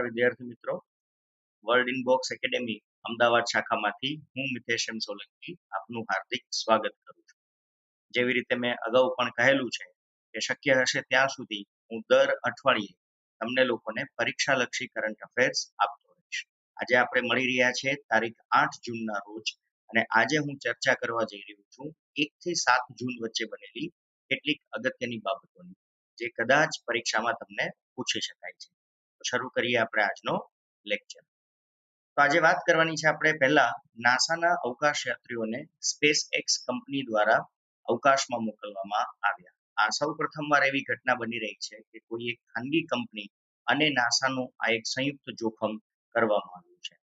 વિદ્યાર્થી મિત્રો, world inbox academy Ahmedabad શાખામાંથી હું મિતેશ એમ સોલંકી આપનું હાર્દિક સ્વાગત કરું છું. જેવી રીતે મેં અગાઉ પણ કહેલું છે કે શક્ય હશે ત્યાં સુધી હું દર અઠવાડિયે તમને લોકોને પરીક્ષાલક્ષી કરંટ અફેર્સ આપતો રહીશ. આજે આપણે મળી રહ્યા છે તારીખ 8 જૂનના રોજ અને આજે હું ચર્ચા કરવા જઈ રહ્યો છું 1 થી 7 જૂન વચ્ચે બનેલી કેટલીક અગત્યની બાબતોની, જે કદાચ પરીક્ષામાં તમને પૂછી શકાય છે. શરૂ કરીએ આપણે આજનો લેક્ચર. તો આજે વાત કરવાની છે આપણે પહેલા નાસાના અવકાશ યાત્રીઓને સ્પેસ એક્સ કંપની દ્વારા અવકાશમાં મોકલવામાં આવ્યા. આ સૌ પ્રથમવાર એવી ઘટના બની રહી છે કે કોઈ એક ખાનગી કંપની અને નાસાનું આ એક સંયુક્ત જોખમ કરવામાં આવ્યું છે.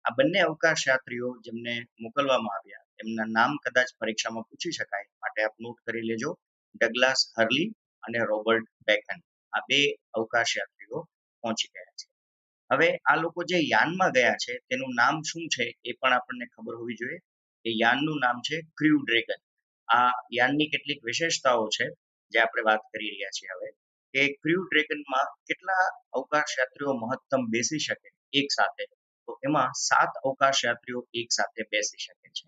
આ બંને અવકાશ યાત્રીઓ જેમને મોકલવામાં આવ્યા એમના નામ કદાચ પરીક્ષામાં પૂછી શકાય, માટે આપ નોટ કરી લેજો. ડગલાસ હર્લી અને રોબર્ટ બેકન, આ બે અવકાશ યાત્રીઓ પહોંચી ગયા છે. હવે આ લોકો જે યાનમાં ગયા છે તેનું નામ શું છે એ પણ આપણને ખબર હોવી જોઈએ. એ યાનનું નામ છે ક્રૂ ડ્રેગન. આ યાનની કેટલીક વિશેષતાઓ છે જે આપણે વાત કરી રહ્યા છીએ હવે, કે ક્રૂ ડ્રેગનમાં કેટલા અવકાશ યાત્રીઓ મહત્તમ બેસી શકે એક સાથે, તો એમાં 7 અવકાશ યાત્રીઓ એક સાથે બેસી શકે છે.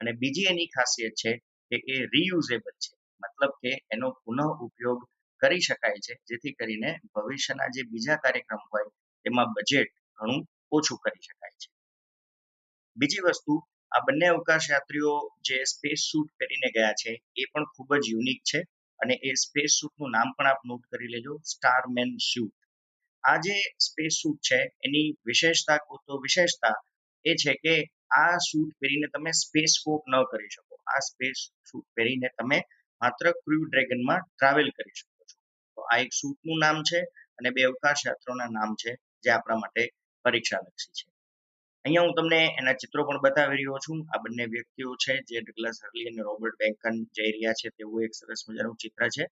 અને બીજી એની ખાસિયત છે કે એ રીયુઝેબલ છે, મતલબ કે એનો પુનઃ ઉપયોગ કરી શકાય છે, જેથી કરીને ભવિષ્યના જે બીજા કાર્યક્રમ હોય એમાં બજેટ ઘણું ઓછું કરી શકાય છે. બીજી વસ્તુ, આ બંને અવકાશ યાત્રીઓ જે સ્પેસ સૂટ પહેરીને ગયા છે એ પણ ખૂબ જ યુનિક છે અને એ સ્પેસ સૂટનું નામ પણ આપ નોટ કરી લેજો, સ્ટારમેન સૂટ. આ જે સ્પેસ સૂટ છે એની વિશેષતા એ છે કે આ સૂટ પહેરીને તમે સ્પેસ વોક ન કરી શકો. આ સ્પેસ સૂટ પહેરીને તમે માત્ર ક્રૂ ડ્રેગનમાં ટ્રાવેલ કરી શકો છો. તો આ એક સૂટનું નામ છે અને બે અવકાશ યાત્રીઓના નામ છે જે આપણા માટે પરીક્ષાલક્ષી છે. અહીંયા હું તમને એના ચિત્રો પણ બતાવી રહ્યો છું. આ બંને વ્યક્તિઓ છે જે ડગલાસ હર્લી અને રોબર્ટ બેકન જઈ રહ્યા છે તેવું એક સરસ મજાનું ચિત્ર છે.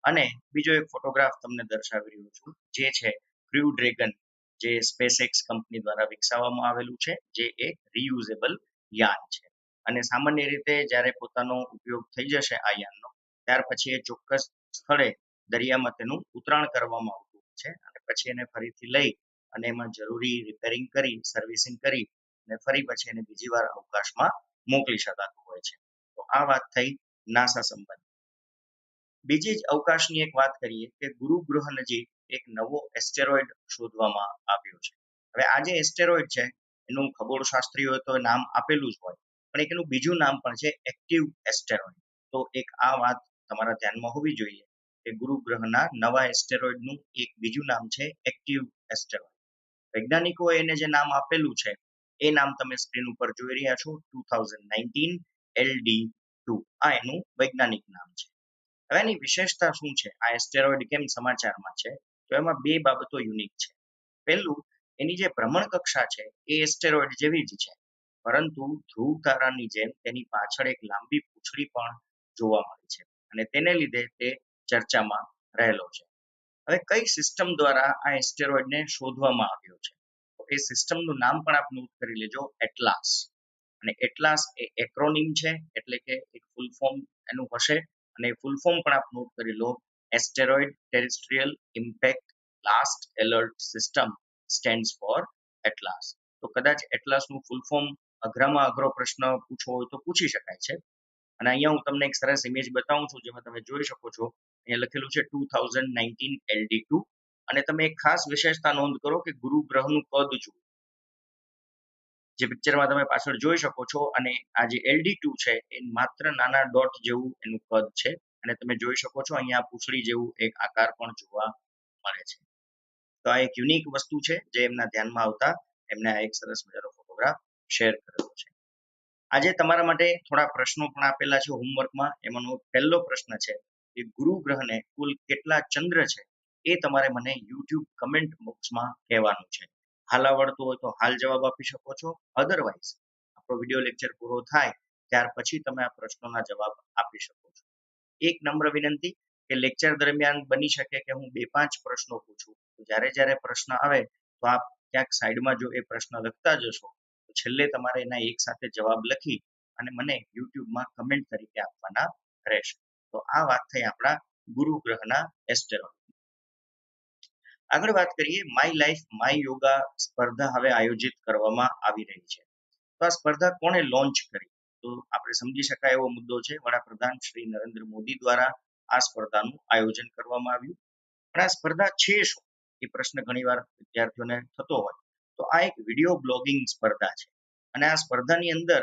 અને બીજો એક ફોટોગ્રાફ તમને દર્શાવી રહ્યો છું, જે છે ક્રૂ ડ્રેગન, જે સ્પેસએક્સ કંપની દ્વારા વિકસાવવામાં આવેલું છે, જે એક રીયુઝેબલ યાન છે. અને સામાન્ય રીતે જ્યારે પોતાનો ઉપયોગ થઈ જશે આ યાનનો, ત્યાર પછી એ ચોક્કસ સ્થળે દરિયામાં તેનું ઉતરાણ કરવામાં આવતું છે અને પછી એને ફરીથી લઈ અને એમાં જરૂરી રિપેરિંગ કરી, સર્વિસિંગ કરી અને ફરી પછી એને બીજી વાર અવકાશમાં મોકલી શકાતું હોય છે. તો આ વાત થઈ નાસા સંબંધિત. બીજી જ અવકાશની એક વાત કરીએ કે ગુરુ ગ્રહ નજીક એક નવો એસ્ટેરોઇડ શોધવામાં આવ્યો છે. હવે આ જે એસ્ટેરોઇડ છે એનું ખગોળશાસ્ત્રીઓએ તો નામ આપેલું જ હોય, પણ એનું બીજું નામ પણ છે એક્ટિવ એસ્ટેરોઇડ. તો એક આ વાત તમારા ધ્યાનમાં હોવી જોઈએ કે ગુરુ ગ્રહના નવા એસ્ટેરોઇડનું એક બીજું નામ છે એક્ટિવ એસ્ટેરોઇડ. વૈજ્ઞાનિકોએ એને જે નામ આપેલું છે એ નામ તમે સ્ક્રીન ઉપર જોઈ રહ્યા છો, 2019 LD2. આ એનું વૈજ્ઞાનિક નામ છે. હવે એની વિશેષતા શું છે, આ એસ્ટેરોઇડ કેમ સમાચારમાં છે, તો એમાં બે બાબતો યુનિક છે. પહેલું, એની જે ભ્રમણ કક્ષા છે એ એસ્ટેરોઇડ જેવી જ છે, પરંતુ ધ્રુવ તારાની જેમ તેની પાછળ એક લાંબી પૂંછડી પણ જોવા મળે છે અને તેને લીધે તે ચર્ચામાં રહેલો છે. હવે કઈ સિસ્ટમ દ્વારા આ એસ્ટેરોઇડને શોધવામાં આવ્યો છે, તો એ સિસ્ટમનું નામ પણ આપ નોટ કરી લેજો, એટલાસ. અને એટલાસ એ એક્રોનિમ છે, એટલે કે એક ફૂલ ફોર્મ એનું હશે અને ફૂલ ફોર્મ પણ આપ નોટ કરી લો, asteroid terrestrial impact last alert system stands for ATLAS. તો કદાચ એટલાસનું ફૂલ ફોર્મ અઘરામાં અઘરો પ્રશ્ન પૂછવો હોય તો પૂછી શકાય છે. અને અહીંયા હું તમને એક સરસ ઇમેજ બતાવું છું, જેમાં તમે જોઈ શકો છો અહીંયા લખેલું છે 2019 LD2. અને તમે એક ખાસ વિશેષતા નોંધ કરો કે ગુરુ ગ્રહનું કદ જુઓ, જે પિક્ચરમાં તમે પાછળ જોઈ શકો છો. અને આ જે LD2 છે એ માત્ર નાના ડોટ જેવું એનું કદ છે અને તમે જોઈ શકો છો અહીંયા પૂંછડી જેવું એક આકાર પણ જોવા મળે છે. તો આ એક યુનિક વસ્તુ છે જે એમના ધ્યાનમાં આવતા એમને આ એક સરસ મજાનો ફોટોગ્રાફ શેર કરેલો છે. આજે તમારા માટે થોડા પ્રશ્નો પણ આપેલા છે હોમવર્કમાં. એમાંનો પહેલો પ્રશ્ન છે કે ગુરુ ગ્રહને કુલ કેટલા ચંદ્ર છે એ તમારે મને યુટ્યુબ કમેન્ટ બોક્સમાં કહેવાનું છે. હાલ આવડતું હોય તો હાલ જવાબ આપી શકો છો, અધરવાઇઝ આપણો વિડીયો લેક્ચર પૂરો થાય ત્યાર પછી તમે આ પ્રશ્નોના જવાબ આપી શકો છો. એક નમ્ર વિનંતી કે લેક્ચર દરમિયાન બની શકે કે હું 2-5 પ્રશ્નો પૂછું, જ્યારે જ્યારે પ્રશ્ન આવે તો આપ ક્યાંક સાઈડમાં જો એ પ્રશ્ન લખતા જશો તો છેલ્લે તમારે એના એક સાથે જવાબ લખી અને મને યુટ્યુબમાં કમેન્ટ તરીકે આપવાના રહેશે. તો આ વાત થઈ આપણા ગુરુ ગ્રહના એસ્ટેરોઇડ. આગળ વાત કરીએ, માય લાઈફ માય યોગા સ્પર્ધા હવે આયોજિત કરવામાં આવી રહી છે. તો આ સ્પર્ધા કોણે લોન્ચ કરી? તો આપણે સમજી શકાય એવો મુદ્દો છે, વડાપ્રધાન શ્રી નરેન્દ્ર મોદી દ્વારા આ સ્પર્ધાનું આયોજન કરવામાં આવ્યું. પણ આ સ્પર્ધા છે શું, એ પ્રશ્ન ઘણીવાર વિદ્યાર્થીઓને થતો હોય. તો આ એક વિડીયો બ્લોગિંગ સ્પર્ધા છે. અને આ સ્પર્ધાની અંદર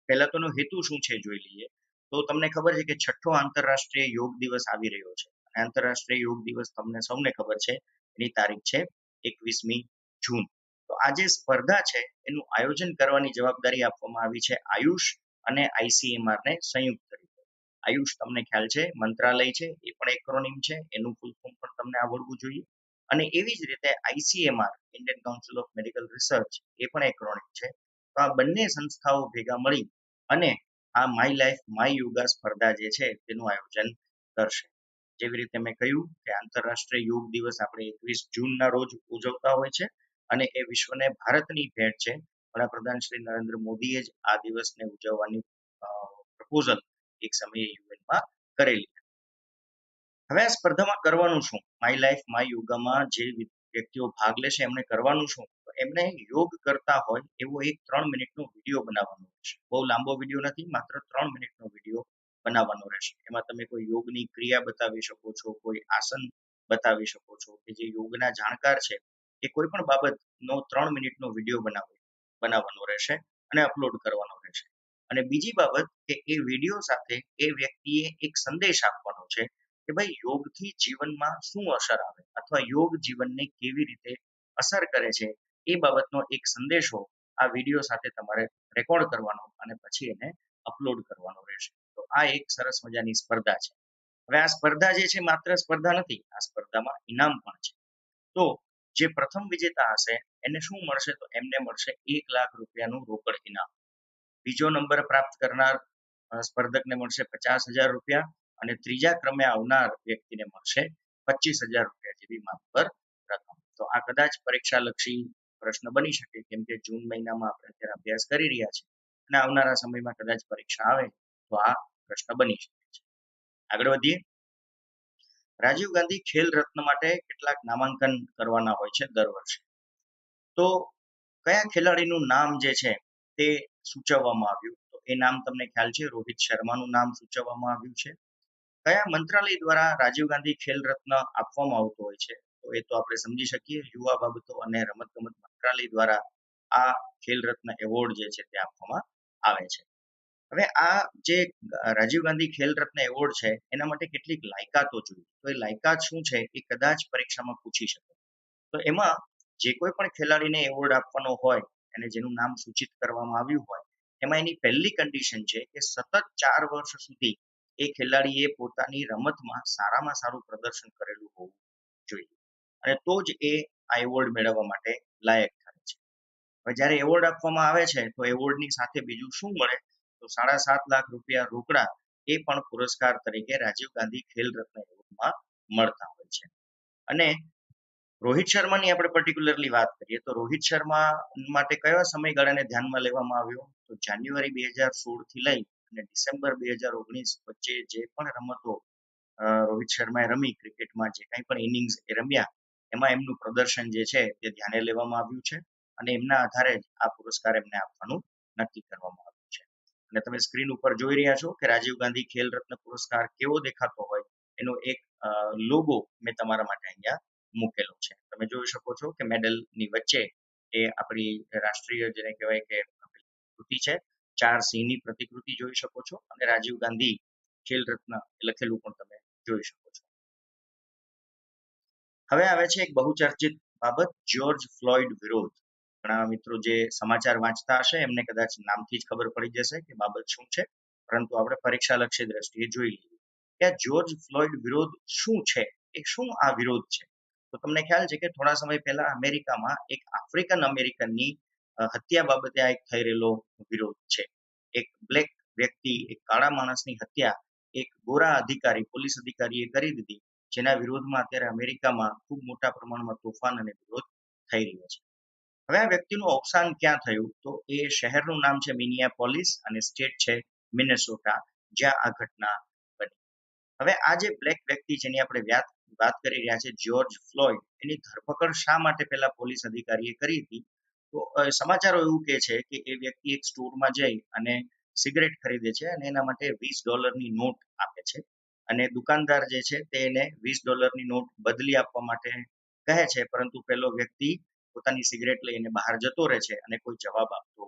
પહેલા તો એનો હેતુ શું છે જોઈ લઈએ. તો તમને ખબર છે કે 6ઠ્ઠો આંતરરાષ્ટ્રીય યોગ દિવસ આવી રહ્યો છે. અને આંતરરાષ્ટ્રીય યોગ દિવસ તમને સૌને ખબર છે, એની તારીખ છે 21મી જૂન. તો આ જે સ્પર્ધા છે એનું આયોજન કરવાની જવાબદારી આપવામાં આવી છે આયુષ અને ICMR ને સંયુક્ત રીતે. આયુષ તમને ખ્યાલ છે મંત્રાલય છે, એ પણ એક્રોનિમ છે, એનું ફૂલ ફોર્મ પણ તમને આવડવું જોઈએ. અને એવી જ રીતે ICMR Indian Council of Medical Research, એ પણ એક્રોનિમ છે. તો આ બંને સંસ્થાઓ ભેગા મળી અને આ માય લાઈફ માય યોગા સ્પર્ધા જે છે તેનું આયોજન કરશે. જેવી રીતે મેં કહ્યું કે આંતરરાષ્ટ્રીય યોગ દિવસ આપણે 21 જૂનના રોજ ઉજવતા હોય છે. અને એ વિશ્વને ભારતની ભેટ છે. વડાપ્રધાન શ્રી નરેન્દ્ર મોદીએ જ આ દિવસને ઉજવવાની પ્રપોઝલ એક સમયે યુએનમાં કરેલી. હવે આ સ્પર્ધામાં કરવાનું શું? માય લાઈફ માય યોગામાં જે વ્યક્તિઓ ભાગ લેશે એમણે કરવાનું શું? એમને યોગ કરતા હોય એવો એક 3 મિનિટનો વિડીયો બનાવવાનો રહેશે. બહુ લાંબો વિડીયો નથી, માત્ર 3 મિનિટનો વિડીયો બનાવવાનો રહેશે. એમાં તમે કોઈ યોગની ક્રિયા બતાવી શકો છો, કોઈ આસન બતાવી શકો છો, કે જે યોગના જાણકાર છે એ કોઈ પણ બાબતનો 3 મિનિટનો વિડીયો બનાવવાનો રહેશે અને અપલોડ કરવાનો રહેશે. અને બીજી બાબત કે એ વિડીયો સાથે એ વ્યક્તિએ એક સંદેશ આપવાનો છે કે ભાઈ યોગથી જીવનમાં શું અસર આવે અથવા યોગ જીવનને કેવી રીતે અસર કરે છે, એ બાબતનો એક સંદેશો આ વિડીયો સાથે તમારે રેકોર્ડ કરવાનો અને પછી એને અપલોડ કરવાનો રહેશે. તો આ એક સરસ મજાની સ્પર્ધા છે. હવે આ સ્પર્ધા જે છે માત્ર સ્પર્ધા નથી, આ સ્પર્ધામાં ઇનામ પણ છે. તો જે પ્રથમ વિજેતા હશે એને શું મળશે? તો એમને મળશે 1 લાખ રૂપિયાનું રોકડ ઇનામ. બીજો નંબર પ્રાપ્ત કરનાર સ્પર્ધકને મળશે 50,000 રૂપિયા. અને ત્રીજા ક્રમે આવનાર વ્યક્તિને મળશે 25,000 રૂપિયા જેવી માતબર રકમ. તો આ કદાચ પરીક્ષાલક્ષી પ્રશ્ન બની શકે, કેમ કે જૂન મહિનામાં આપણે અત્યારે અભ્યાસ કરી રહ્યા છીએ અને આવનારા સમયમાં કદાચ પરીક્ષા આવે તો આ પ્રશ્ન બની શકે છે. આગળ વધીએ. રાજીવ ગાંધી ખેલ રત્ન માટે કેટલાક નામાંકન કરવાના હોય છે દર વર્ષે. તો કયા ખેલાડીનું નામ જે છે તે સૂચવવામાં આવ્યું? તો એ નામ તમને ખ્યાલ છે, રોહિત શર્માનું નામ સૂચવવામાં આવ્યું છે. કયા મંત્રાલય દ્વારા રાજીવ ગાંધી ખેલ રત્ન આપવામાં આવતો હોય છે? તો એ તો આપણે સમજી શકીએ, યુવા બાબતો અને રમતગમત મંત્રાલય દ્વારા આ ખેલ રત્ન એવોર્ડ જે છે તે આપવામાં આવે છે. હવે આ જે રાજીવ ગાંધી ખેલ રત્ન એવોર્ડ છે એના માટે કેટલીક લાયકાતો જોઈએ. તો એ લાયકાત શું છે એ કદાચ પરીક્ષામાં પૂછી શકે. તો એમાં જે કોઈ પણ ખેલાડીને એવોર્ડ આપવાનો હોય અને જેનું નામ સૂચિત કરવામાં આવ્યું હોય, એમાં એની પહેલી કન્ડિશન છે કે સતત 4 વર્ષ સુધી એ ખેલાડીએ પોતાની રમતમાં સારામાં સારું પ્રદર્શન કરેલું હોવું જોઈએ. અને તો જ એ આ એવોર્ડ મેળવવા માટે લાયક થાય છે. હવે જ્યારે એવોર્ડ આપવામાં આવે છે તો એવોર્ડની સાથે બીજું શું મળે? તો 7.5 લાખ રૂપિયા રોકડા એ પણ પુરસ્કાર તરીકે રાજીવ ગાંધી ખેલ રત્ન એવોર્ડમાં મળતા હોય છે. અને રોહિત શર્માની આપણે પર્ટિક્યુલરલી વાત કરીએ તો રોહિત શર્મા માટે કયા સમયગાળાને ધ્યાનમાં લેવામાં આવ્યો? તો જાન્યુઆરી 2016 થી લઈ અને ડિસેમ્બર 2019 વચ્ચે જે પણ રમતો રોહિત શર્માએ રમી, ક્રિકેટમાં જે કંઈ પણ ઇનિંગ્સ એ રમ્યા, એમાં એમનું પ્રદર્શન જે છે તે ધ્યાને લેવામાં આવ્યું છે. અને એમના આધારે જ આ પુરસ્કાર એમને આપવાનું નક્કી કરવામાં આવ્યું છે. અને તમે સ્ક્રીન ઉપર જોઈ રહ્યા છો કે રાજીવ ગાંધી ખેલ રત્ન પુરસ્કાર કેવો દેખાતો હોય એનો એક લોગો મેં તમારા માટે અહીંયા મૂકેલો છે. તમે જોઈ શકો છો કે મેડલની વચ્ચે એ આપણી રાષ્ટ્રીય જેને કહેવાય કે પ્રતિકૃતિ છે, 4 સિંહની પ્રતિકૃતિ જોઈ શકો છો અને રાજીવ ગાંધી ખેલ રત્ન લખેલું પણ તમે જોઈ શકો છો. હવે આવે છે એક બહુચર્ચિત બાબત, જ્યોર્જ ફ્લોયડ વિરોધ. ઘણા મિત્રો જે સમાચાર વાંચતા હશે એમને કદાચ નામથી જ ખબર પડી જશે કે બાબત શું છે, પરંતુ આપણે પરીક્ષાલક્ષી દ્રષ્ટિએ જોઈ લઈએ કે આ જ્યોર્જ ફ્લોયડ વિરોધ શું છે, એ શું આ વિરોધ છે. તો તમને ખ્યાલ છે કે થોડા સમય પહેલા અમેરિકામાં એક આફ્રિકન અમેરિકનની હત્યા બાબતે આ એક થઈ રહેલો વિરોધ છે. એક બ્લેક વ્યક્તિ, એક કાળા માણસની હત્યા એક ગોરા અધિકારી, પોલીસ અધિકારીએ કરી દીધી, જેના વિરોધમાં અત્યારે અમેરિકામાં ખૂબ મોટા પ્રમાણમાં તોફાન અને વિરોધ થઈ રહ્યો છે. હવે આ વ્યક્તિનું અવસાન ક્યાં થયું? તો એ શહેરનું નામ છે મિનિયાપોલિસ અને સ્ટેટ છે મિનેસોટા, જ્યાં આ ઘટના બની. હવે આ જે બ્લેક વ્યક્તિ જેની આપણે વાત કરી રહ્યા છે જ્યોર્જ ફ્લોયડ, એની ધરપકડ શા માટે પહેલા પોલીસ અધિકારીએ કરી હતી? તો સમાચારો એવું કહે છે કે એ વ્યક્તિ એક સ્ટોરમાં જઈ અને સિગરેટ ખરીદે છે અને એના માટે $20ની નોટ આપે છે, અને દુકાનદાર જે છે તે એને $20ની નોટ બદલી આપવા માટે કહે છે, પરંતુ પેલો વ્યક્તિ પોતાની સિગરેટ લઈને બહાર જતો રહે છે અને કોઈ જવાબ આપતો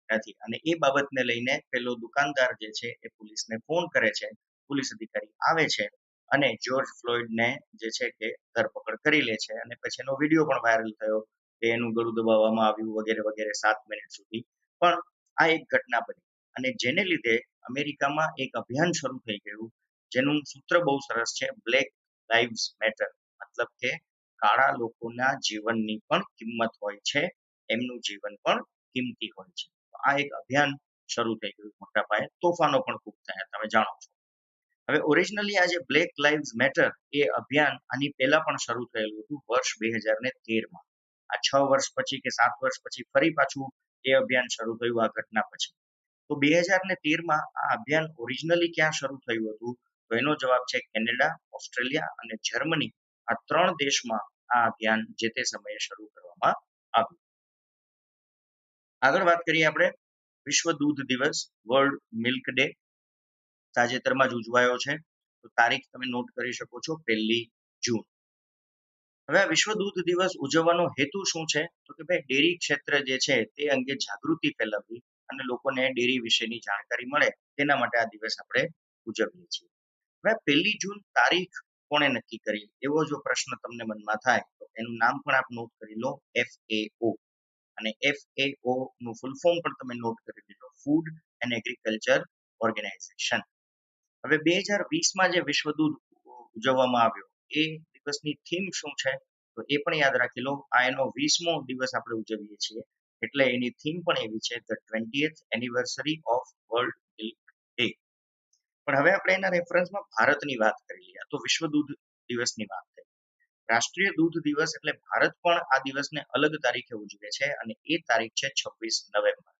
નથી. અને એ બાબતને લઈને પેલો દુકાનદાર જે છે એ પોલીસને ફોન કરે છે. પોલીસ અધિકારી આવે છે અને જ્યોર્જ ફ્લોયડને જે છે કે ધરપકડ કરી લે છે, અને પછી એનો વિડીયો પણ વાયરલ થયો કે એનું ગળું દબાવવામાં આવ્યું વગેરે વગેરે 7 મિનિટ સુધી. પણ આ એક ઘટના બની અને જેને લીધે અમેરિકામાં એક અભિયાન શરૂ થઈ ગયું, જેનું સૂત્ર બહુ સરસ છે, બ્લેક લાઇવ્સ મેટર, મતલબ કે કાળા લોકોના જીવનની પણ કિંમત હોય છે, એમનું જીવન પણ કિંમતી હોય છે. આ એક અભિયાન શરૂ થઈ ગયું મોટા પાયે, તોફાનો પણ ખૂબ થયા, તમે જાણો છો. હવે ઓરિજિનલી આ જે બ્લેક લાઇવ્સ મેટર એ અભિયાન આની પહેલા પણ શરૂ થયેલું હતું વર્ષ 2013માં. આ 6 વર્ષ પછી કે 7 વર્ષ પછી ફરી પાછું એ અભિયાન શરૂ થયું આ ઘટના પછી. તો 2013માં આ અભિયાન ઓરિજિનલી ક્યાં શરૂ થયું હતું? તો એનો જવાબ છે કેનેડા, ઓસ્ટ્રેલિયા અને જર્મની, આ 3 દેશમાં આ અભિયાન જે તે સમયે શરૂ કરવામાં આવ્યું. આગળ વાત કરીએ આપણે વિશ્વ દૂધ દિવસ, વર્લ્ડ મિલ્ક ડે, તાજેતરમાં જ ઉજવાયો છે. તો તારીખ તમે નોટ કરી શકો છો, 1 જૂન. હવે આ વિશ્વ દૂધ દિવસ ઉજવવાનો હેતુ શું છે? તો કે ભાઈ ડેરી ક્ષેત્ર જે છે તે અંગે જાગૃતિ ફેલાવવી અને લોકોને ડેરી વિશેની જાણકારી મળે, તેના માટે આ દિવસ આપણે ઉજવીએ છીએ. હવે 1 જૂન તારીખ કોણે નક્કી કરી, એવો જો પ્રશ્ન તમને મનમાં થાય તો એનું નામ પણ આપ નોટ કરી લો, FAO. અને FAO નું ફૂલ ફોર્મ પણ તમે નોટ કરી લીધો, ફૂડ એન્ડ એગ્રીકલ્ચર ઓર્ગેનાઇઝેશન. હવે 2020માં જે વિશ્વ દૂધ ઉજવવામાં આવ્યો, એ દિવસની થીમ શું છે? તો એ પણ યાદ રાખી લો. આ એનો 20મો દિવસ આપણે ઉજવીએ છીએ, એટલે એની થીમ પણ એવી છે, the 20th anniversary of world milk day. પણ હવે આપણે એના રેફરન્સમાં ભારતની વાત કરી લઈએ. તો વિશ્વ દૂધ દિવસની વાત થઈ, રાષ્ટ્રીય દૂધ દિવસ એટલે ભારત પણ આ દિવસને અલગ તારીખે ઉજવે છે, અને એ તારીખ છે 26 નવેમ્બર.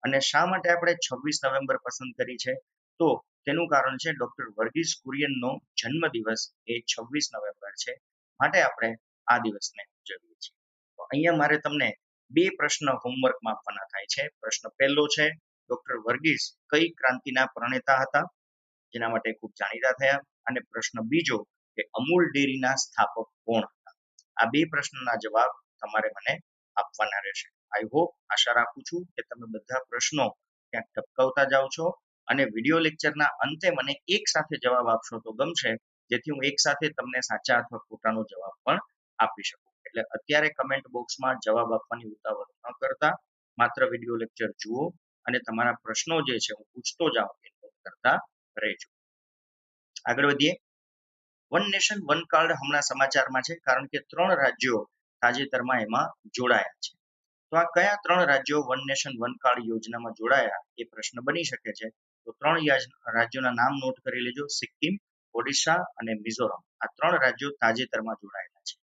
અને શા માટે આપણે 26 નવેમ્બર પસંદ કરી છે? તો તેનું કારણ છે ડોક્ટર વર્ગીસ કુરિયનનો જન્મદિવસ એ 26 નવેમ્બર છે, માટે આપણે આ દિવસને ઉજવીએ છીએ. તો અહીંયા મારે તમને 2 પ્રશ્ન હોમવર્કમાં આપવાના થાય છે. પ્રશ્ન પહેલો છે, ડોક્ટર વર્ગીસ કઈ ક્રાંતિના પ્રણેતા હતા, જેના માટે ખૂબ જાણીતા થયા? અને પ્રશ્ન બીજો કે અમૂલ ડેરીના સ્થાપક કોણ હતા? આ 2 પ્રશ્નના જવાબ તમારે મને આપવાના રહેશે. આઈ હોપ, આશા રાખું છું કે તમે બધા પ્રશ્નો ક્યાંક ટપકાવતા જાઓ છો, અને વિડીયો લેક્ચરના અંતે મને એક સાથે જવાબ આપશો તો ગમશે, જેથી હું એક સાથે તમને સાચા અથવા ખોટાનો જવાબ પણ આપી શકું. એટલે અત્યારે કમેન્ટ બોક્સમાં જવાબ આપવાની ઉતાવળ ન કરતા, માત્ર વિડીયો લેક્ચર જુઓ અને તમારા પ્રશ્નો જે છે હું પૂછતો જાઉં એ નોટ કરતા રહેજો. આગળ વધીએ. વન નેશન વન કાર્ડ હમણાં સમાચારમાં છે, કારણ કે 3 રાજ્યો તાજેતરમાં એમાં જોડાયા છે. તો આ કયા 3 રાજ્યો વન નેશન વન કાર્ડ યોજનામાં જોડાયા, એ પ્રશ્ન બની શકે છે. તો 3 રાજ્યોના નામ નોટ કરી લેજો, સિક્કિમ, ઓડિશા અને મિઝોરમ. આ 3 રાજ્યો તાજેતરમાં જોડાયેલા છે.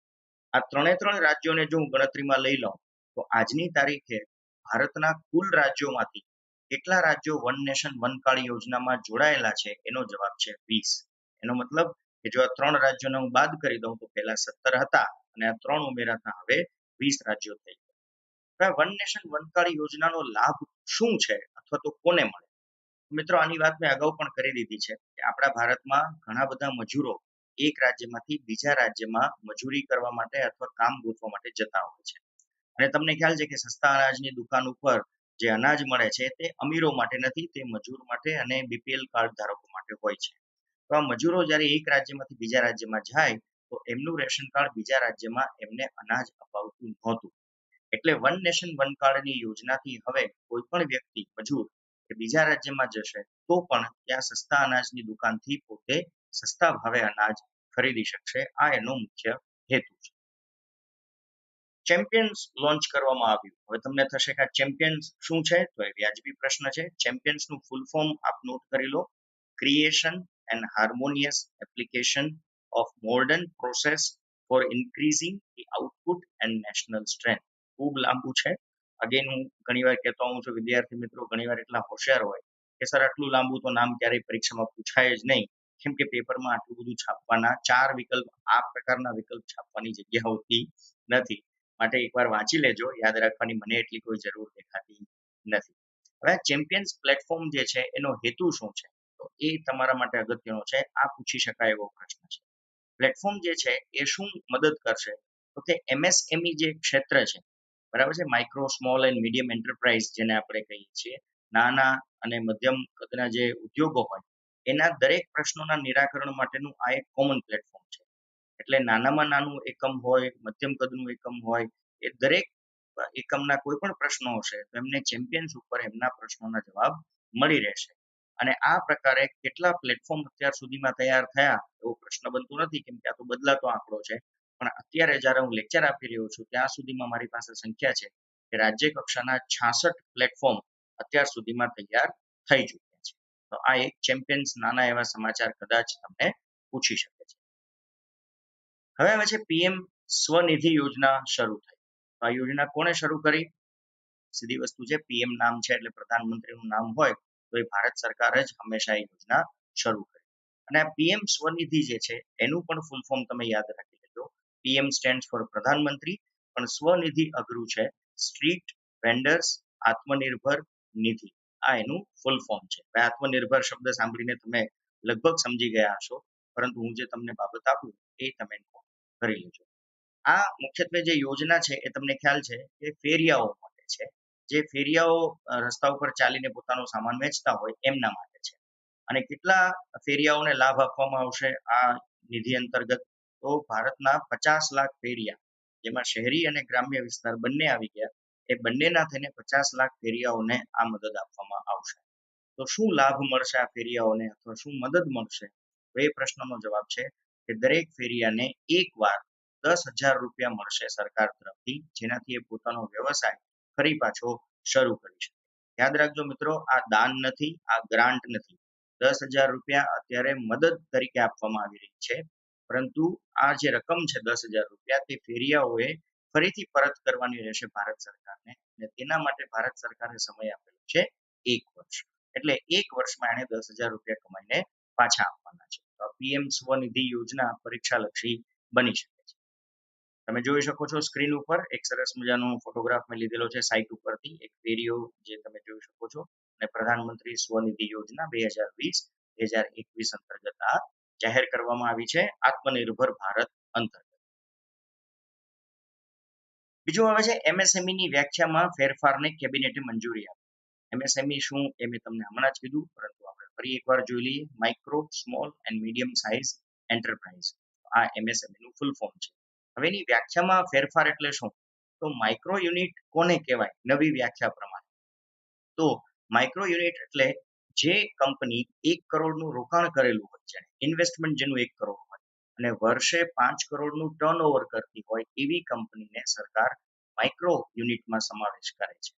આ 3 રાજ્યોને જો હું ગણતરીમાં લઈ લઉં, તો આજની તારીખે ભારતના કુલ રાજ્યોમાંથી કેટલા રાજ્યો વન નેશન વન કાર્ડ યોજનામાં જોડાયેલા છે, એનો જવાબ છે 20. એનો મતલબ કે જો આ 3 રાજ્યોને હું બાદ કરી દઉં તો પહેલા 17 હતા, અને આ 3 ઉમેરાતા હવે 20 રાજ્યો થઈ ગયા. વન નેશન વન કાર્ડ યોજનાનો લાભ શું છે, અથવા તો કોને મળે? મિત્રો, આની વાત મેં અગાઉ પણ કરી દીધી છે કે આપણા ભારતમાં ઘણા બધા મજૂરો એક રાજ્યમાંથી બીજા રાજ્યમાં મજૂરી કરવા માટે અથવા કામ ગોતવા માટે જતા હોય છે. અને તમને ખ્યાલ છે કે સસ્તા અનાજની દુકાન ઉપર જે અનાજ મળે છે તે અમીરો માટે નથી, તે મજૂર માટે અને BPL કાર્ડ ધારકો માટે હોય છે. તો આ મજૂરો જ્યારે એક રાજ્યમાંથી બીજા રાજ્યમાં જાય, તો એમનું રેશન કાર્ડ બીજા રાજ્યમાં એમને અનાજ અપાવતું નહોતું. એટલે વન નેશન વન કાર્ડની યોજનાથી હવે કોઈ પણ વ્યક્તિ મજૂર કે બીજા રાજ્યમાં જશે તો પણ ત્યાં સસ્તા અનાજની દુકાનથી પોતે સસ્તા ભાવે અનાજ ખરીદી શકશે. આ એનો મુખ્ય હેતુ છે. ચેમ્પિયન્સ લોન્ચ કરવામાં આવ્યું. હવે તમને થશે કે આ ચેમ્પિયન્સ શું છે? તો એ વ્યાજબી પ્રશ્ન છે. ચેમ્પિયન્સનું ફૂલ ફોર્મ આપ નોટ કરી લો, creation and harmonious application of modern process for increasing the output and national strength. ખૂબ લાંબુ છે. અગેન હું ઘણીવાર કહેતો હોઉં છું, વિદ્યાર્થી મિત્રો ઘણીવાર એટલા હોશિયાર હોય કે સર આટલું લાંબુ તો નામ ક્યારેય પરીક્ષામાં પૂછાય જ નહીં, કેમ કે પેપરમાં આટલું બધું છાપવાના 4 વિકલ્પ, આ પ્રકારના વિકલ્પ છાપવાની જગ્યા હોતી નથી. માટે એકવાર વાંચી લેજો, યાદ રાખવાની મને એટલી કોઈ જરૂર દેખાતી નથી. હવે ચેમ્પિયન્સ પ્લેટફોર્મ જે છે એનો હેતુ શું છે, તો એ તમારા માટે અગત્યનો છે. આ પૂછી શકાય એવો પ્રશ્ન છે. પ્લેટફોર્મ જે છે એ શું મદદ કરશે, તો કે એમએસએમઈ જે ક્ષેત્ર છે, બરાબર છે, micro small and medium enterprise જેને આપણે કહીએ છીએ, નાના અને મધ્યમ કદના જે ઉદ્યોગો હોય એના દરેક પ્રશ્નોના નિરાકરણ માટેનું આ એક કોમન પ્લેટફોર્મ છે. એટલે નાનામાં નાનું એકમ હોય, મધ્યમ કદનું એકમ હોય, એ દરેક એકમના કોઈ પણ પ્રશ્નો હશે તો એમને ચેમ્પિયન્સ ઉપર એમના પ્રશ્નોના જવાબ મળી રહેશે. અને આ પ્રકારે કેટલા પ્લેટફોર્મ અત્યાર સુધીમાં તૈયાર થયા એવો પ્રશ્ન બનતો નથી, કેમ કે આ તો બદલાતો આંકડો છે. પણ અત્યારે જ્યારે હું લેક્ચર આપી રહ્યો છું ત્યાં સુધીમાં મારી પાસે સંખ્યા છે કે રાજ્ય કક્ષાના 66 પ્લેટફોર્મ અત્યાર સુધીમાં તૈયાર થઈ ચૂક્યા છે. તો આ એક ચેમ્પિયન્સ નાના એવા સમાચાર કદાચ તમને પૂછી શકે છે. હવે છે પીએમ સ્વનિધિ યોજના શરૂ થઈ. આ યોજના કોણે શરૂ કરી? સીધી વસ્તુ છે, પીએમ નામ છે એટલે પ્રધાનમંત્રીનું નામ હોય તો એ ભારત સરકાર જ હંમેશા એ યોજના શરૂ કરે. અને આ પીએમ સ્વનિધિ જે છે એનું પણ ફૂલ ફોર્મ તમે યાદ રાખી લેજો. પીએમ સ્ટેન્ડ ફોર પ્રધાનમંત્રી, પણ સ્વનિધિ અઘરું છે, સ્ટ્રીટ વેન્ડર્સ આત્મનિર્ભર નિધિ. આ એનું ફૂલ ફોર્મ છે. આત્મનિર્ભર શબ્દ સાંભળીને તમે લગભગ સમજી ગયા હશો, પરંતુ હું જે તમને બાબત આપું એ તમે કરી લેજો. આ મુખ્યત્વે જે યોજના છે એ તમને ખ્યાલ છે કે ફેરિયાઓ માટે છે. જે ફેરિયાઓ રસ્તા ઉપર ચાલીને પોતાનો સામાન વેચતા હોય એમના માટે છે. અને કેટલા ફેરિયાઓને લાભ આપવામાં આવશે આ નિધિ અંતર્ગત? તો ભારતના 50 લાખ ફેરિયા, જેમાં શહેરી અને ગ્રામ્ય વિસ્તાર બંને આવી ગયા, એ બંનેના થઈને 50 લાખ ફેરિયાઓને આ મદદ આપવામાં આવશે. તો શું લાભ મળશે આ ફેરિયાઓને, અથવા શું મદદ મળશે? તો એ પ્રશ્નનો જવાબ છે કે દરેક ફેરિયાને એકવાર 10,000 રૂપિયા મળશે સરકાર તરફથી, જેનાથી એ પોતાનો વ્યવસાય ફરી પાછો શરૂ કરી શકે. યાદ રાખજો મિત્રો, આ દાન નથી, આ ગ્રાન્ટ નથી. 10,000 રૂપિયા અત્યારે મદદ તરીકે આપવામાં આવી રહી છે, પરંતુ આ જે રકમ છે 10,000 રૂપિયા, તે ફેરિયાઓએ ફરીથી પરત કરવાની રહેશે ભારત સરકારને. અને તેના માટે ભારત સરકારે સમય આપેલો છે 1 વર્ષ. એટલે 1 વર્ષમાં એને 10,000 રૂપિયા કમાઈને પાછા આપવાના છે. તો પીએમ સ્વનિધિ યોજના પરીક્ષાલક્ષી બની શકે છે. તમે જોઈ શકો છો સ્ક્રીન ઉપર એક સરસ મજાનો ફોટોગ્રાફ મેં લીધેલો છે સાઇટ ઉપરથી, એક ફેરિયો જે તમે જોઈ શકો છો. અને પ્રધાનમંત્રી સ્વનિધિ યોજના 2020-2021 અંતર્ગત આ જાહેર કરવામાં આવી છે, આત્મનિર્ભર ભારત અંતર્ગત. બીજું આવે છે એમએસએમઈ ની વ્યાખ્યામાં ફેરફારને કેબિનેટે મંજૂરી આપી. એમએસએમઈ શું એ મેં તમને હમણાં જ કીધું, પરંતુ આપણે ફરી એકવાર જોઈ લઈએ. Micro small and medium size enterprise, આ એમએસએમઈ નું ફૂલ ફોર્મ છે. હવે એની વ્યાખ્યામાં ફેરફાર એટલે શું? તો માઇક્રો યુનિટ કોને કહેવાય નવી વ્યાખ્યા પ્રમાણે? તો માઇક્રો યુનિટ એટલે જે કંપની 1 કરોડનું રોકાણ કરેલું હોય છે, ઇન્વેસ્ટમેન્ટ જેનું 1 કરોડ હોય, અને વર્ષે 5 કરોડનું ટર્નઓવર કરતી હોય એવી કંપનીને સરકાર માઇક્રો યુનિટમાં સમાવેશ કરે છે.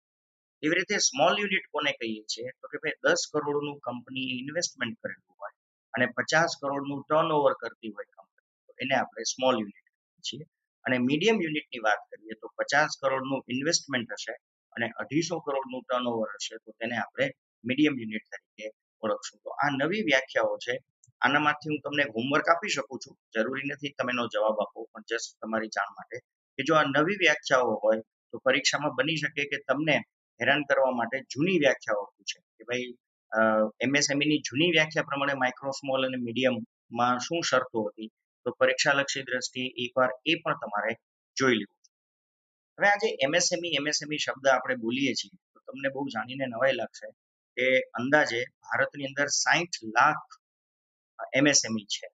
એવી રીતે સ્મોલ યુનિટ કોને કહીએ છીએ? તો કે ભાઈ 10 કરોડનું કંપનીએ ઇન્વેસ્ટમેન્ટ કરેલું હોય અને 50 કરોડનું ટર્નઓવર કરતી હોય કંપની, તો એને આપણે સ્મોલ યુનિટ કહીએ છીએ. અને મીડિયમ યુનિટની વાત કરીએ તો 50 કરોડનું ઇન્વેસ્ટમેન્ટ હશે અને 250 કરોડનું ટર્નઓવર હશે, તો તેને આપણે મીડિયમ યુનિટ તરીકે ઓળખશું. તો આ નવી વ્યાખ્યાઓ છે. આનામાંથી હું તમને હોમવર્ક આપી શકું છું, જરૂરી નથી તમે એનો જવાબ આપો, પણ જસ્ટ તમારી જાણ માટે કે જો આ નવી વ્યાખ્યાઓ હોય તો પરીક્ષામાં બની શકે કે તમને હેરાન કરવા માટે જૂની વ્યાખ્યાઓ પૂછે કે ભાઈ એમએસએમઈ ની જૂની વ્યાખ્યા પ્રમાણે માઇક્રો સ્મોલ અને મીડિયમમાં શું શરતો હતી. તો પરીક્ષાલક્ષી દ્રષ્ટિએ એકવાર એ પણ તમારે જોઈ લેવું. હવે આજે એમએસએમઈ શબ્દ આપણે બોલીએ છીએ તો તમને બહુ જાણીને નવાઈ લાગશે કે અંદાજે ભારતની અંદર 60 લાખ એમએસએમઈ છે.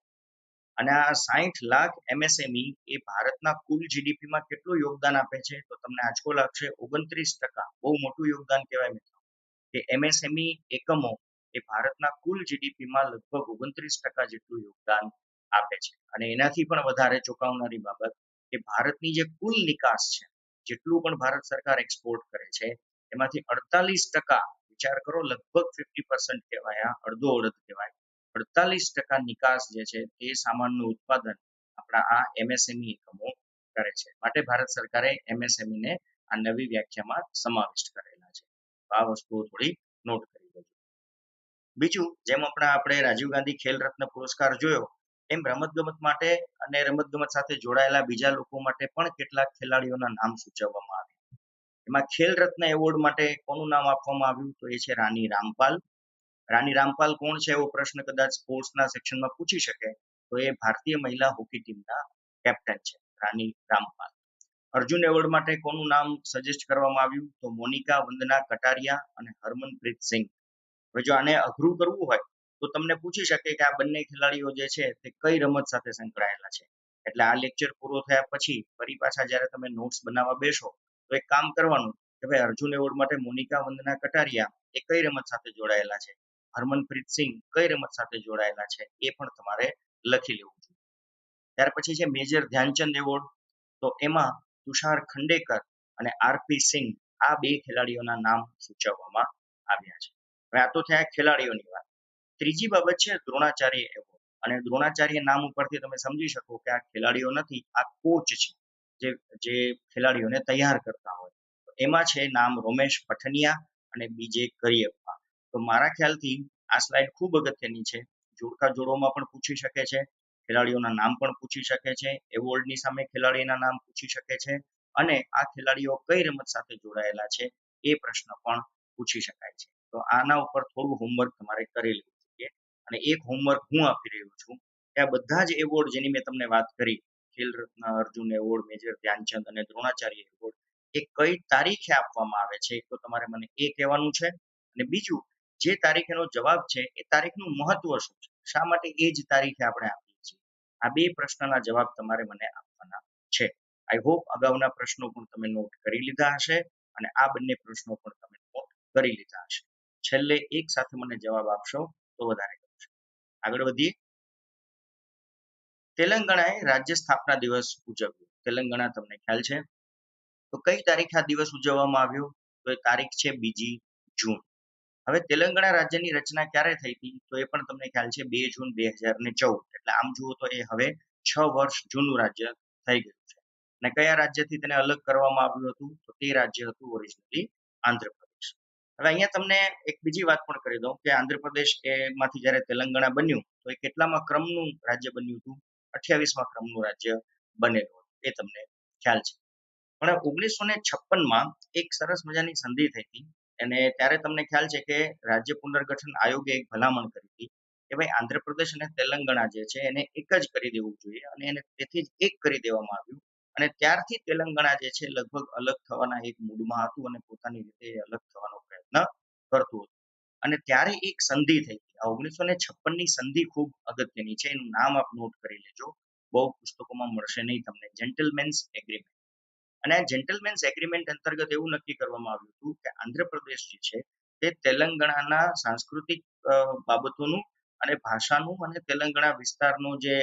અને આ 60 લાખ એમએસએમઈ એ ભારતના કુલ જીડીપીમાં કેટલું યોગદાન આપે છે? તો તમને આંચકો લાગશે, 29%. બહુ મોટું યોગદાન કહેવાય મિત્રો, કે એમએસએમઈ એકમો એ ભારતના કુલ જીડીપીમાં લગભગ 29% જેટલું યોગદાન આપે છે. અને એનાથી પણ વધારે ચોંકાવનારી બાબત કે ભારતની જે કુલ નિકાસ છે, જેટલું પણ ભારત સરકાર એક્સપોર્ટ કરે છે એમાંથી 48%, વિચાર કરો, લગભગ 50% કહેવાય, અડધો અડધ કહેવાય, 48% નિકાસ જે છે એ સામાનનું ઉત્પાદન આપણા આ એમએસએમઈ એકમો કરે છે. માટે ભારત સરકારે એમએસએમઈ ને આ નવી વ્યાખ્યામાં સમાવિષ્ટ કરેલા છે. આ વસ્તુઓ થોડી નોટ કરી દેજો. બીજું, જેમ આપણે રાજીવ ગાંધી ખેલ રત્ન પુરસ્કાર જોયો, એમ રમતગમત માટે અને રમતગમત સાથે જોડાયેલા બીજા લોકો માટે પણ કેટલાક ખેલાડીઓના નામ સૂચવવામાં આવ્યા. એમાં ખેલ રત્ન એવોર્ડ માટે કોનું નામ આપવામાં આવ્યું? તો એ છે રાની રામપાલ. રાની રામપાલ કોણ છે એવો પ્રશ્ન કદાચ સ્પોર્ટ્સના સેક્શનમાં પૂછી શકે, તો એ ભારતીય મહિલા હોકી ટીમના કેપ્ટન છે, રાની રામપાલ. અર્જુન એવોર્ડ માટે કોનું નામ સજેસ્ટ કરવામાં આવ્યું? તો મોનિકા વંદના કટારિયા અને હરમનપ્રીત સિંહ. હવે જો આને અઘરું કરવું હોય તો તમને પૂછી શકે કે આ બંને ખેલાડીઓ જે છે તે કઈ રમત સાથે સંકળાયેલા છે. એટલે આ લેક્ચર પૂરો થયા પછી ફરી પાછા જ્યારે તમે નોટ્સ બનાવવા બેસો તો એક કામ કરવાનું કે ભાઈ અર્જુન એવોર્ડ માટે મોનિકા વંદના કટારિયા એ કઈ રમત સાથે જોડાયેલા છે, હરમનપ્રીત સિંહ કઈ રમત સાથે જોડાયેલા છે, એ પણ તમારે લખી લેવું જોઈએ. ત્યાર પછી છે મેજર ધ્યાનચંદ એવોર્ડ. તો એમાં તુષાર ખંડેકર અને આરપી સિંહ આ બે ખેલાડીઓના નામ સૂચવવામાં આવ્યા છે. હવે આ તો થયા ખેલાડીઓની વાત. ત્રીજી બાબત છે દ્રોણાચાર્ય એવોર્ડ. અને દ્રોણાચાર્ય નામ ઉપરથી તમે સમજી શકો કે આ ખેલાડીઓ નથી, આ કોચ છે, જે ખેલાડીઓને તૈયાર કરતા હોય. એમાં છે નામ રોમેશ પઠનિયા અને બીજે કરિયપ્પા. તો મારા ખ્યાલથી આ સ્લાઇડ ખૂબ અગત્યની છે. જોડકા જોડોમાં પણ પૂછી શકે છે, ખેલાડીઓના નામ પણ પૂછી શકે છે, એવોર્ડની સામે ખેલાડીના નામ પૂછી શકે છે, અને આ ખેલાડીઓ કઈ રમત સાથે જોડાયેલા છે એ પ્રશ્ન પણ પૂછી શકાય છે. તો આના ઉપર થોડું હોમવર્ક તમારે કરી લેવું જોઈએ. અને એક હોમવર્ક હું આપી રહ્યો છું કે આ બધા જ એવોર્ડ જેની મેં તમને વાત કરી, ખેલ રત્ન, અર્જુન એવોર્ડ, મેજર ધ્યાનચંદ અને દ્રોણાચાર્ય એવોર્ડ, એ કઈ તારીખે આપવામાં આવે છે તો તમારે મને એ કહેવાનું છે. અને બીજું, જે તારીખેનો જવાબ છે એ તારીખનું મહત્વ શું છે, શા માટે એ જ તારીખે આપણે આપીએ છીએ, આ બે પ્રશ્નના જવાબ તમારે મને આપવાના છે. આઈ હોપ અગાઉના પ્રશ્નો પણ તમે નોટ કરી લીધા હશે અને આ બંને પ્રશ્નો પણ તમે નોટ કરી લીધા હશે. છેલ્લે એક સાથે મને જવાબ આપશો તો વધારે ગમશે. આગળ વધીએ. તેલંગાણાએ રાજ્ય સ્થાપના દિવસ ઉજવ્યો. તેલંગાણા તમને ખ્યાલ છે. તો કઈ તારીખે આ દિવસ ઉજવવામાં આવ્યો? તો એ તારીખ છે 2 જૂન. હવે તેલંગાણા રાજ્યની રચના ક્યારે થઈ હતી? તો એ પણ તમને ખ્યાલ છે 2 જૂન 2014. એટલે આમ જુઓ તો એ હવે 6 વર્ષ જૂનું રાજ્ય થઈ ગયું છે. અને કયા રાજ્યથી તેને અલગ કરવામાં આવ્યું હતું? તો તે રાજ્ય હતું ઓરિજિનલી આંધ્રપ્રદેશ. હવે અહીંયા તમને એક બીજી વાત પણ કરી દઉં કે આંધ્રપ્રદેશ એમાંથી જ્યારે તેલંગાણા બન્યું તો એ કેટલામાં ક્રમનું રાજ્ય બન્યું હતું? 28મા ક્રમનું રાજ્ય બનેલું હતું, એ તમને ખ્યાલ છે. પણ 1956માં એક સરસ મજાની સંધિ થઈ હતી અને ત્યારે તમને ખ્યાલ છે કે રાજ્ય પુનર્ગઠન આયોગે એક ભલામણ કરી હતી કે ભાઈ આંધ્રપ્રદેશ અને તેલંગાણા જે છે એને એક જ કરી દેવું જોઈએ, અને એને તેથી જ એક કરી દેવામાં આવ્યું. અને ત્યારથી તેલંગાણા જે છે લગભગ અલગ થવાના એક મૂડમાં હતું અને પોતાની રીતે અલગ થવાનો પ્રયત્ન કરતું હતું. અને ત્યારે એક સંધિ થઈ હતી. આ 1956ની સંધિ ખૂબ અગત્યની છે, એનું નામ આપ નોટ કરી લેજો, બહુ પુસ્તકોમાં મળશે નહીં તમને. જેન્ટલમેન્સ એગ્રીમેન્ટ. અને આ જેન્ટલમેન્સ એગ્રીમેન્ટ અંતર્ગત એવું નક્કી કરવામાં આવ્યું હતું કે આંધ્રપ્રદેશ જે છે તે તેલંગાણાના સાંસ્કૃતિક બાબતોનું અને ભાષાનું અને તેલંગાણા વિસ્તારનો જે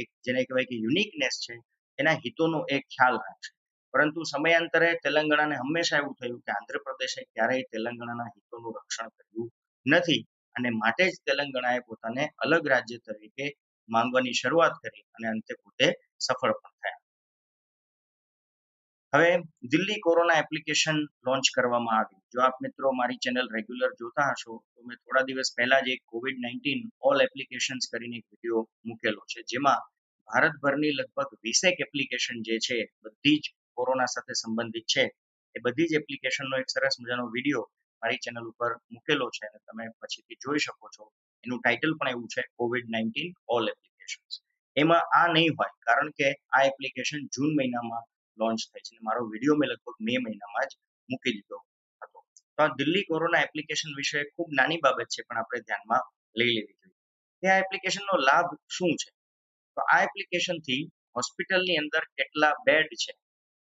એક જેને કહેવાય કે યુનિકનેસ છે એના હિતોનો એક ખ્યાલ રાખશે. પરંતુ સમયાંતરે તેલંગાણાને હંમેશા એવું થયું કે આંધ્રપ્રદેશે ક્યારેય તેલંગાણાના હિતોનું રક્ષણ કર્યું નથી, અને માટે જ તેલંગાણાએ પોતાને અલગ રાજ્ય તરીકે માંગવાની શરૂઆત કરી અને અંતે પોતે સફળ પણ થયા. હવે દિલ્હી કોરોના એપ્લિકેશન લોન્ચ કરવામાં આવી. જો આપ મિત્રો મારી ચેનલ રેગ્યુલર જોતા હશો તો મેં થોડા દિવસ પહેલા જ એક COVID-19 ઓલ એપ્લિકેશન્સ કરીને એક વિડીયો મૂકેલો છે, જેમાં ભારતભરની લગભગ 20 એપ્લિકેશન જે છે બધી જ કોરોના સાથે સંબંધિત છે. એ બધી જ એપ્લિકેશનનો એક સરસ મજાનો વિડીયો મારી ચેનલ ઉપર મૂકેલો છે અને તમે પછીથી જોઈ શકો છો. એનું ટાઇટલ પણ એવું છે COVID-19 ઓલ એપ્લિકેશન્સ. એમાં આ નહીં હોય કારણ કે આ એપ્લિકેશન જૂન મહિનામાં લોન્ચ થઈ છે. મારો વિડીયો મેં લગભગ મે મહિનામાં જ મૂકી દીધો હતો. તો આ દિલ્હી કોરોના એપ્લિકેશન વિશે ખૂબ નાની બાબત છે, પણ આપણે ધ્યાનમાં લઈ લેવી જોઈએ. કે આ એપ્લિકેશનનો લાભ શું છે? તો આ એપ્લિકેશનથી હોસ્પિટલની અંદર કેટલા બેડ છે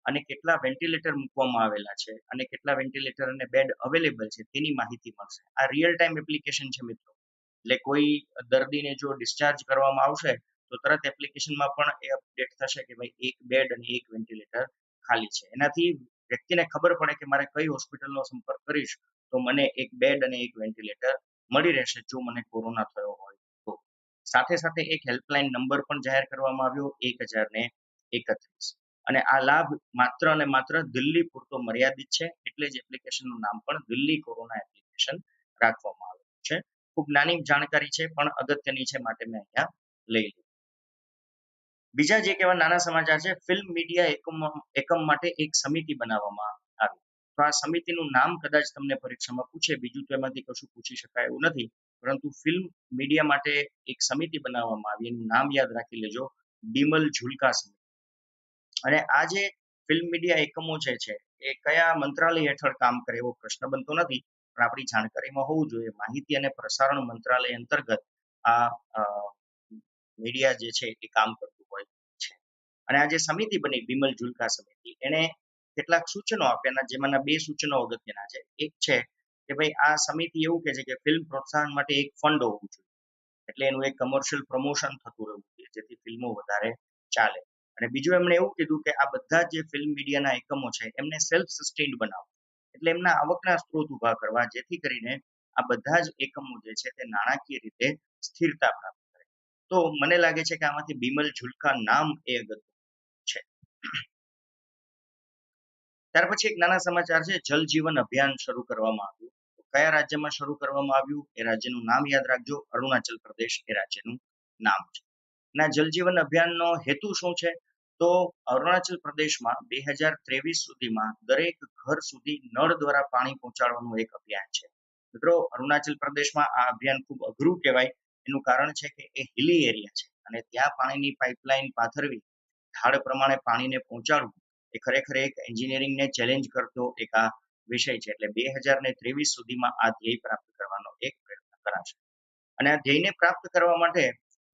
અને કેટલા વેન્ટિલેટર મૂકવામાં આવેલા છે અને કેટલા વેન્ટિલેટર અને બેડ અવેલેબલ છે તેની માહિતી મળશે. આ રિયલ ટાઈમ એપ્લિકેશન છે મિત્રો. એટલે કોઈ દર્દીને જો ડિસ્ચાર્જ કરવામાં આવશે તો તરત એપ્લિકેશનમાં પણ એ અપડેટ થશે કે ભાઈ એક બેડ અને એક વેન્ટિલેટર ખાલી છે. એનાથી વ્યક્તિને ખબર પડે કે મારે કઈ હોસ્પિટલનો સંપર્ક કરીશ તો મને એક બેડ અને એક વેન્ટિલેટર મળી રહેશે જો મને કોરોના થયો હોય તો. સાથે સાથે એક હેલ્પલાઇન નંબર પણ જાહેર કરવામાં આવ્યો 1031. અને આ લાભ માત્ર અને માત્ર દિલ્હી પૂરતો મર્યાદિત છે, એટલે જ એપ્લિકેશનનું નામ પણ દિલ્હી કોરોના એપ્લિકેશન રાખવામાં આવ્યું છે. ખૂબ નાની જાણકારી છે પણ અગત્યની છે, માટે મેં અહીંયા લઈ લીધી. બીજા જે એવા નાના સમાચાર છે, ફિલ્મ મીડિયા એકમ માટે એક સમિતિ બનાવવામાં આવી. તો આ સમિતિનું નામ કદાચ તમને પરીક્ષામાં પૂછે, બીજું તો એમાંથી કશું પૂછી શકાય એવું નથી, પરંતુ ફિલ્મ મીડિયા માટે એક સમિતિ બનાવવામાં આવી, એનું નામ યાદ રાખી લેજો, બિમલ ઝુલ્કા સમિતિ. અને આ જે ફિલ્મ મીડિયા એકમો છે એ કયા મંત્રાલય હેઠળ કામ કરે એવો પ્રશ્ન બનતો નથી, પણ આપણી જાણકારીમાં હોવું જોઈએ. માહિતી અને પ્રસારણ મંત્રાલય અંતર્ગત આ મીડિયા જે છે એ કામ કરતું હોય છે. અને આ જે સમિતિ બની બિમલ ઝુલ્કા સમિતિ, એને કેટલાક સૂચનો આપ્યા, જેમાંના 2 સૂચનો અગત્યના છે. એક છે કે ભાઈ આ સમિતિ એવું કહે છે કે ફિલ્મ પ્રોત્સાહન માટે એક ફંડ હોવું જોઈએ, એટલે એનું એક કમર્શિયલ પ્રમોશન થતું રહેવું જોઈએ, જેથી ફિલ્મો વધારે ચાલે. અને બીજું એમણે એવું કીધું કે આ બધા જે ફિલ્મ મીડિયાના એકમો છે એમને સેલ્ફ સસ્ટેન્ડ બનાવવા, એટલે એમના આવકના સ્ત્રોત ઉભા કરવા, જેથી કરીને આ બધા જ એકમો જે છે તે નાણાકીય રીતે સ્થિરતા પ્રાપ્ત કરે. તો મને લાગે છે કે આમાંથી બિમલ ઝુલ્કા નામ એ અગત્યનું છે. ત્યાર પછી એક નાના સમાચાર છે, જલ જીવન અભિયાન શરૂ કરવામાં આવ્યું. તો કયા રાજ્યમાં શરૂ કરવામાં આવ્યું એ રાજ્યનું નામ યાદ રાખજો, અરુણાચલ પ્રદેશ એ રાજ્યનું નામ છે. ના જલ જીવન અભિયાનનો હેતુ શું છે? તો અરુણાચલ પ્રદેશમાં 2023 સુધીમાં દરેક ઘર સુધી નળ દ્વારા પાણી પહોંચાડવાનું એક અભિયાન છે. મિત્રો, અરુણાચલ પ્રદેશમાં આ અભિયાન ખૂબ અઘરું કહેવાય. એનું કારણ છે કે એ હિલી એરિયા છે અને ત્યાં પાણીની પાઇપલાઇન પાથરવી, ઢાળ પ્રમાણે પાણીને પહોંચાડવું, એ ખરેખર એક એન્જિનિયરિંગને ચેલેન્જ કરતો એક આ વિષય છે. એટલે 2023 સુધીમાં આ ધ્યેય પ્રાપ્ત કરવાનો એક પ્રયત્ન કરાશે. અને આ ધ્યેયને પ્રાપ્ત કરવા માટે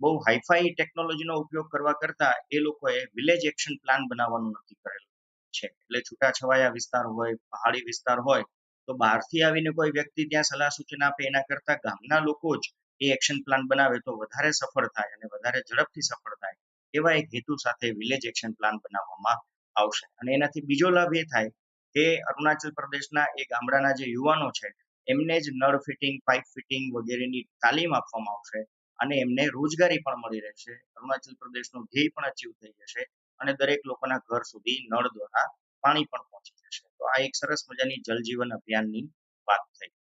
બહુ હાઈફાઈ ટેકનોલોજીનો ઉપયોગ કરવા કરતા એ લોકોએ વિલેજ એક્શન પ્લાન બનાવવાનું નક્કી કરેલું છે. એટલે છૂટાછવાયા વિસ્તાર હોય, પહાડી વિસ્તાર હોય, તો બહારથી આવીને કોઈ વ્યક્તિ ત્યાં સલાહ સૂચન આપે એના કરતા ગામના લોકો જ એ એક્શન પ્લાન બનાવે તો વધારે સફળ થાય અને વધારે ઝડપથી સફળ થાય, એવા એક હેતુ સાથે વિલેજ એક્શન પ્લાન બનાવવામાં આવશે. અને એનાથી બીજો લાભ એ થાય કે અરુણાચલ પ્રદેશના એ ગામડાના જે યુવાનો છે એમને જ નળ ફિટિંગ, પાઇપ ફિટિંગ વગેરેની તાલીમ આપવામાં આવશે અને એમને રોજગારી પણ મળી રહેશે. અરુણાચલ પ્રદેશનું ધ્યેય પણ અચીવ થઈ જશે અને દરેક લોકોના ઘર સુધી નળ દ્વારા પાણી પણ પહોંચી જશે. તો આ એક સરસ મજાની જલ જીવન અભિયાનની વાત થઈ.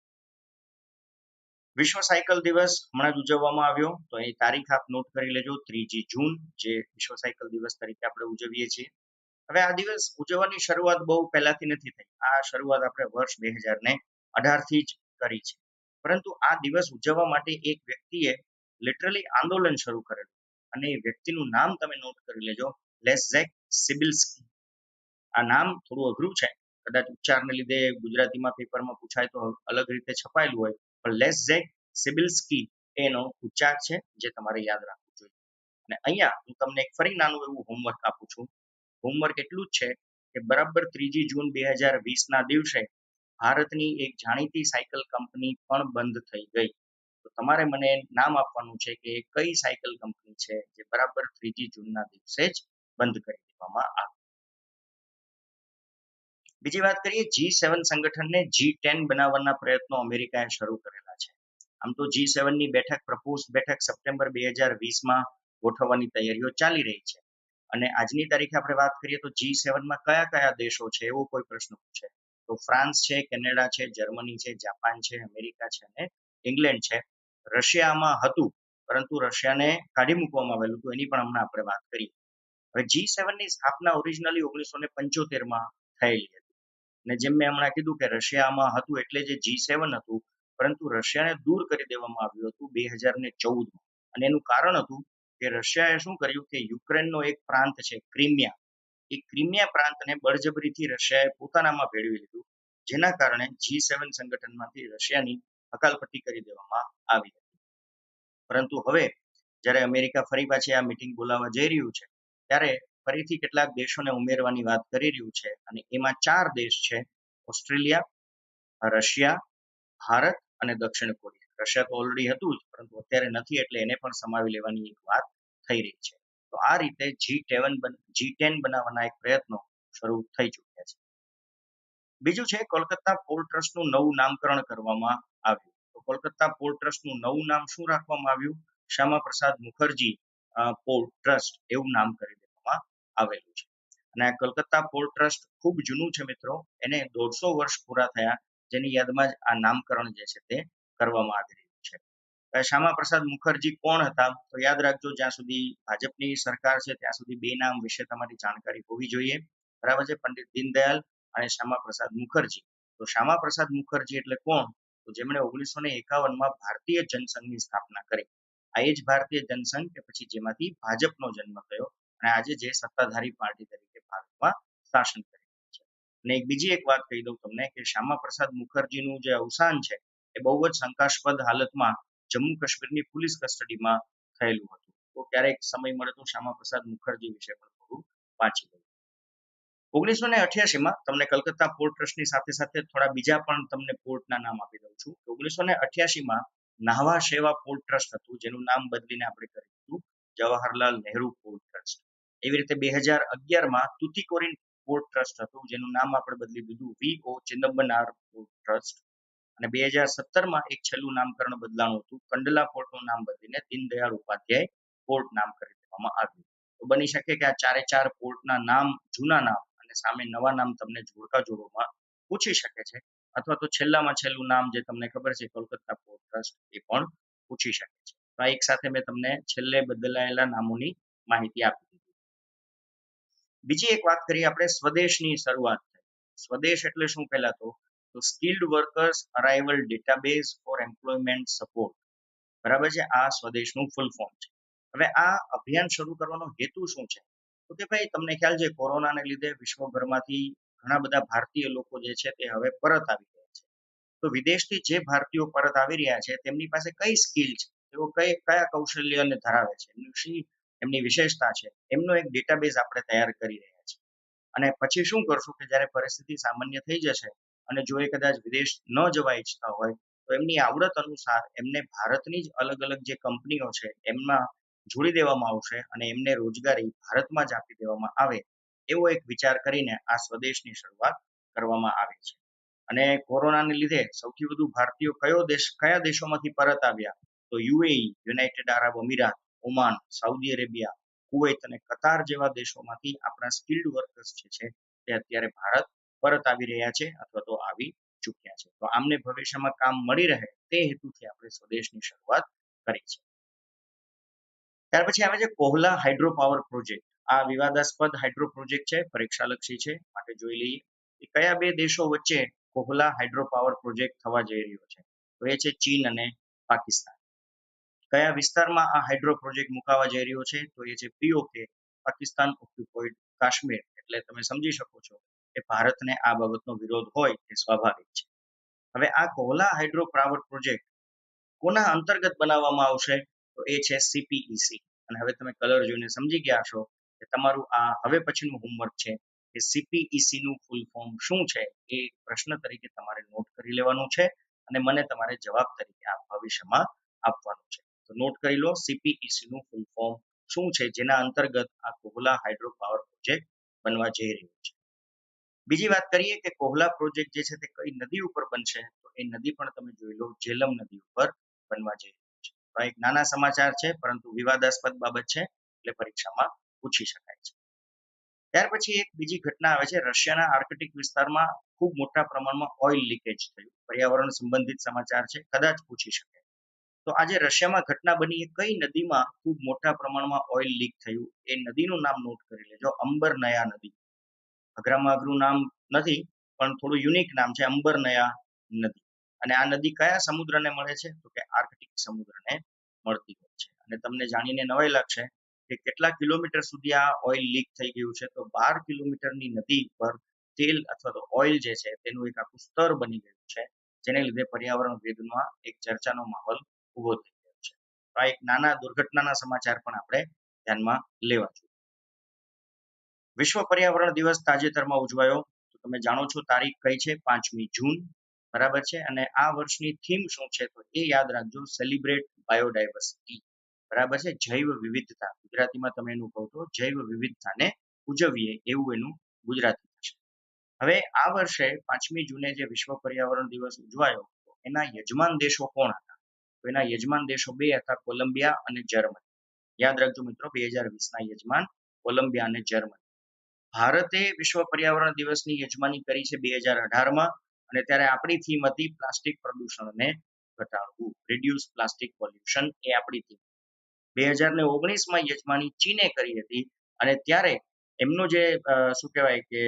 વિશ્વ સાયકલ દિવસ હમણાં જ ઉજવવામાં આવ્યો, તો એ તારીખ આપ નોટ કરી લેજો, 3 જૂન, જે વિશ્વ સાયકલ દિવસ તરીકે આપણે ઉજવીએ છીએ. હવે આ દિવસ ઉજવવાની શરૂઆત બહુ પહેલાથી નથી થઈ. આ શરૂઆત આપણે વર્ષ 2018 થી જ કરી છે. પરંતુ આ દિવસ ઉજવવા માટે એક વ્યક્તિએ લિટરલી આંદોલન શરૂ કરેલું અને એ વ્યક્તિનું નામ તમે નોટ કરી લેજો, લેઝેક સિબિલ્સ્કી. આ નામ થોડું અઘરું છે, કદાચ ઉચ્ચારને લીધે ગુજરાતીમાં પેપરમાં પૂછાય તો અલગ રીતે છપાયેલું હોય, પણ લેઝેક સિબિલ્સ્કી એનો ઉચ્ચાર છે, જે તમારે યાદ રાખવું જોઈએ. અને અહીંયા હું તમને એક ફરી નાનું એવું હોમવર્ક આપું છું. હોમવર્ક એટલું જ છે કે બરાબર 3 જૂન 2020 ના દિવસે ભારતની એક જાણીતી સાયકલ કંપની પણ બંધ થઈ ગઈ. તો તમારે મને નામ આપવાનું છે કે કઈ સાયકલ કંપની છે જે બરાબર 3 જૂનના દિવસે જ બંધ કરી દેવામાં આવી. બીજી વાત કરીએ, G7 સંગઠનને G10 બનાવવાના પ્રયત્નો અમેરિકાએ શરૂ કરેલા છે. આમ તો G7 ની બેઠક, પ્રપોઝ બેઠક સપ્ટેમ્બર 2020માં ગોઠવવાની તૈયારીઓ ચાલી રહી છે. અને આજની તારીખે આપણે વાત કરીએ તો G7 માં કયા કયા દેશો છે એવો કોઈ પ્રશ્ન પૂછે તો ફ્રાન્સ છે, કેનેડા છે, જર્મની છે, જાપાન છે, અમેરિકા છે અને ઇંગ્લેન્ડ છે. રશિયામાં હતું, પરંતુ રશિયાને કાઢી મૂકવામાં આવેલું હતું, એની પણ હમણાં આપણે વાત કરીએ. હવે G7 ની સ્થાપના ઓરિજિનલી 1975માં થયેલી હતી. અને જેમ મેં હમણાં કીધું કે રશિયામાં હતું એટલે જે G7 હતું, પરંતુ રશિયાને દૂર કરી દેવામાં આવ્યું હતું 2014માં. અને એનું કારણ હતું કે રશિયાએ શું કર્યું કે યુક્રેનનો એક પ્રાંત છે ક્રિમિયા, એ ક્રિમિયા પ્રાંતને બળજબરીથી રશિયાએ પોતાનામાં ભેળવી લીધું, જેના કારણે G7 સંગઠનમાંથી રશિયાની હકાલપટ્ટી કરી દેવામાં આવી હતી. પરંતુ હવે જ્યારે અમેરિકા ફરી પાછી આ મીટિંગ બોલાવવા જઈ રહ્યું છે, ત્યારે ફરીથી કેટલાક દેશોને ઉમેરવાની વાત કરી રહ્યું છે અને એમાં 4 દેશ છે, ઓસ્ટ્રેલિયા, રશિયા, ભારત અને દક્ષિણ કોરિયા. રશિયા તો ઓલરેડી હતું જ, પરંતુ અત્યારે નથી, એટલે એને પણ સમાવી લેવાની એક વાત થઈ રહી છે. તો આ રીતે G10 બનાવવાના એક પ્રયત્નો શરૂ થઈ ચૂક્યા છે. બીજું છે, કોલકાતા પોર્ટ ટ્રસ્ટનું નવું નામકરણ કરવામાં આવ્યું. તો કોલકાતા પોર્ટ ટ્રસ્ટનું નવું નામ શું રાખવામાં આવ્યું? શ્યામા પ્રસાદ મુખર્જી પોર્ટ ટ્રસ્ટ એવું નામ કરી દેવામાં આવેલું છે. અને આ કોલકાતા પોર્ટ ટ્રસ્ટ ખૂબ જૂનું છે મિત્રો, એને 150 વર્ષ પૂરા થયા, જેની યાદમાં જ આ નામકરણ જે છે તે કરવામાં આવી રહ્યું છે. શ્યામા પ્રસાદ મુખર્જી કોણ હતા? તો યાદ રાખજો, જ્યાં સુધી ભાજપની સરકાર છે ત્યાં સુધી બે નામ વિશે તમારી જાણકારી હોવી જોઈએ, બરાબર છે, પંડિત દીનદયાળ અને શ્યામા પ્રસાદ મુખર્જી. તો શ્યામા પ્રસાદ મુખર્જી એટલે કોણ? તો જેમણે 1951માં ભારતીય જનસંઘની સ્થાપના કરી. આ એ જ ભારતીય જનસંઘ કે પછી જેમાંથી ભાજપનો જન્મ થયો અને આજે જે સત્તાધારી પાર્ટી તરીકે ભારતમાં શાસન કરી રહી છે. અને બીજી એક વાત કહી દઉં તમને કે શ્યામા પ્રસાદ મુખર્જીનું જે અવસાન છે એ બહુ જ શંકાસ્પદ હાલતમાં જમ્મુ કાશ્મીરની પોલીસ કસ્ટડીમાં થયેલું હતું. તો ક્યારેક સમય મળે તો શ્યામા પ્રસાદ મુખર્જી વિશે પણ થોડું વાંચી લઈએ. 1988માં તમને કલકત્તા પોર્ટ ટ્રસ્ટની સાથે સાથે થોડા બીજા પણ તમને પોર્ટના નામ આપી દઉં છું. 1988માં નાહવા સેવા પોર્ટ ટ્રસ્ટ હતું, જેનું નામ બદલીને આપણે કરી દીધું જવાહરલાલ નહેરુ પોર્ટ ટ્રસ્ટ. એવી રીતે 2011માં તુતીકોરીન પોર્ટ ટ્રસ્ટ હતું, જેનું નામ આપણે બદલી દીધું વી.ઓ. Chidambaranar port trust. અને 2017માં એક છેલ્લું નામકરણ બદલાણું હતું, કંડલા પોર્ટનું નામ બદલીને દીનદયાળ ઉપાધ્યાય પોર્ટ નામ કરી દેવામાં આવ્યું. તો બની શકે કે આ ચારે ચાર પોર્ટના નામ જૂના નામ અને સામે નવા નામ તમને જોડકા જોડોમાં પૂછી શકે છે, અથવા તો છેલ્લામાં છેલ્લું નામ જે તમને ખબર છે કોલકાતા પોર્ટ ટ્રસ્ટ એ પણ પૂછી શકે છે. તો આ એક સાથે મેં તમને છેલ્લે બદલાયેલા નામોની માહિતી આપી દીધી. બીજી એક વાત કરીએ આપણે સ્વદેશની શરૂઆત થઈ. સ્વદેશ એટલે શું? પહેલા તો skilled workers arrival database for employment support, બરાબર છે, આ સ્વદેશનું ફૂલ ફોર્મ છે. હવે આ અભિયાન શરૂ કરવાનો હેતુ શું છે? તો કે ભાઈ તમને ખ્યાલ છે કોરોનાને લીધે વિશ્વભરમાંથી ઘણા બધા ભારતીય લોકો જે છે તે હવે પરત આવી રહ્યા છે. તો વિદેશથી જે ભારતીયો પરત આવી રહ્યા છે તેમની પાસે કઈ સ્કિલ છે, તેઓ કયા કૌશલ્યને ધરાવે છે, એમની વિશેષતા છે, એમનો એક ડેટાબેઝ આપણે તૈયાર કરી રહ્યા છીએ. અને પછી શું કરશું કે જ્યારે પરિસ્થિતિ સામાન્ય થઈ જશે અને જો એ કદાચ વિદેશ ન જવા ઈચ્છતા હોય તો એમની આવડત અનુસાર એમને ભારતની જ અલગ અલગ જે કંપનીઓ છે એમાં જોડી દેવામાં આવશે અને એમને રોજગારી ભારતમાં જ આપી દેવામાં આવે, એવો એક વિચાર કરીને આ સ્વદેશની શરૂઆત કરવામાં આવી છે. અને કોરોનાને લીધે સૌથી વધુ ભારતીયો કયા દેશોમાંથી પરત આવ્યા? તો યુએઈ, યુનાઇટેડ આરબ અમીરાત, ઓમાન, સાઉદી અરેબિયા, કુવૈત અને કતાર જેવા દેશોમાંથી આપણા સ્કિલ્ડ વર્કર્સ જે છે તે અત્યારે ભારત પરત આવી રહ્યા છે અથવા તો આવી ચૂક્યા છે. તો આમને ભવિષ્યમાં કામ મળી રહે તે હેતુથી આપણે સ્વદેશની શરૂઆત કરી છે. ત્યાર પછી આવે છે કોહલા હાઇડ્રો પાવર પ્રોજેક્ટ. આ વિવાદાસ્પદ હાઇડ્રો પ્રોજેક્ટ છે, પરીક્ષાલક્ષી છે, માટે જોઈ લઈએ કે કયા બે દેશો વચ્ચે કોહલા હાઇડ્રો પાવર પ્રોજેક્ટ થવા જઈ રહ્યો છે. તો એ છે ચીન અને પાકિસ્તાન. કયા વિસ્તારમાં આ હાઇડ્રો પ્રોજેક્ટ મુકાવા જઈ રહ્યો છે? તો એ છે પીઓકે, પાકિસ્તાન ઓક્યુપાઇડ કાશ્મીર. એટલે તમે સમજી શકો છો કે ભારતને આ બાબતનો વિરોધ હોય એ સ્વાભાવિક છે. હવે આ કોહલા હાઇડ્રો પાવર પ્રોજેક્ટ કોના અંતર્ગત બનાવવામાં આવશે? તો એ છે સીપીઈસી. અને હવે તમે કલર જોઈને સમજી ગયા છો કે તમારું આ હવે પછીનું હોમવર્ક છે કે સીપીઈસી નું ફૂલ ફોર્મ શું છે એ પ્રશ્ન તરીકે તમારે નોટ કરી લેવાનું છે અને મને તમારે જવાબ તરીકે આ ભવિષ્યમાં આપવાનું છે. તો નોટ કરી લો, સીપીઈસી નું ફૂલ ફોર્મ શું છે જેના અંતર્ગત આ કોહલા હાઇડ્રો પાવર પ્રોજેક્ટ બનવા જઈ રહ્યું છે. બીજી વાત કરીએ કે કોહલા પ્રોજેક્ટ જે છે તે કઈ નદી ઉપર બનશે? તો એ નદી પણ તમે જોઈ લો, ઝેલમ નદી ઉપર બનવા જઈ રહ્યું છે. તો એક નાના સમાચાર છે પરંતુ વિવાદાસ્પદ બાબત છે એટલે પરીક્ષામાં પૂછી શકાય છે. ત્યાર પછી એક બીજી ઘટના આવે છે, રશિયાના આર્કટિક વિસ્તારમાં ખૂબ મોટા પ્રમાણમાં ઓઇલ લીકેજ થયું. પર્યાવરણ સંબંધિત સમાચાર છે, કદાચ પૂછી શકે. તો આજે રશિયામાં ઘટના બની એ કઈ નદીમાં ખૂબ મોટા પ્રમાણમાં ઓઇલ લીક થયું? એ નદીનું નામ નોટ કરી લેજો, અંબરનયા નદી. અઘરામાં અઘરું નામ નથી પણ થોડું યુનિક નામ છે, અંબરનયા નદી. અને આ નદી કયા સમુદ્રને મળે છે? તો કે આર્કટિક સમુદ્રને મળતી હોય છે. અને તમને જાણીને નવાઈ લાગશે કે કેટલા કિલોમીટર સુધી આ ઓઇલ લીક થઈ ગયું છે. તો 12 કિલોમીટરની નદી પર તેલ અથવા તો ઓઇલ જે છે તેનું એક આખું સ્તર બની ગયું છે, જેને લીધે પર્યાવરણ વેદમાં એક ચર્ચાનો માહોલ ઉભો થઈ ગયો છે. આ એક નાના દુર્ઘટનાના સમાચાર પણ આપણે ધ્યાનમાં લેવા જોઈએ. વિશ્વ પર્યાવરણ દિવસ તાજેતરમાં ઉજવાયો. તો તમે જાણો છો તારીખ કઈ છે? 5મી જૂન, બરાબર છે. અને આ વર્ષની થીમ શું છે? તો એ યાદ રાખજો, સેલિબ્રેટ બાયોડાયવર્સિટી, બરાબર છે, જૈવ વિવિધતા. ગુજરાતીમાં તમે એનું કહો તો જૈવ વિવિધતાને ઉજવીએ, એવું એનું ગુજરાતી થશે. હવે આ વર્ષે 5મી જૂને જે વિશ્વ પર્યાવરણ દિવસ ઉજવાયો તો એના યજમાન દેશો કોણ હતા? તો એના યજમાન દેશો બે હતા, કોલંબિયા અને જર્મની. યાદ રાખજો મિત્રો, 2020ના યજમાન કોલંબિયા અને જર્મની. ભારતે વિશ્વ પર્યાવરણ દિવસની યજમાની કરી છે 2018માં, અને ત્યારે આપણી થીમ હતી પ્લાસ્ટિક પ્રદૂષણને ઘટાડવું, રિડ્યુસ પ્લાસ્ટિક પોલ્યુશન એ આપણી થીમ. 2019માં યજમાની ચીને કરી હતી અને ત્યારે એમનો જે શું કહેવાય કે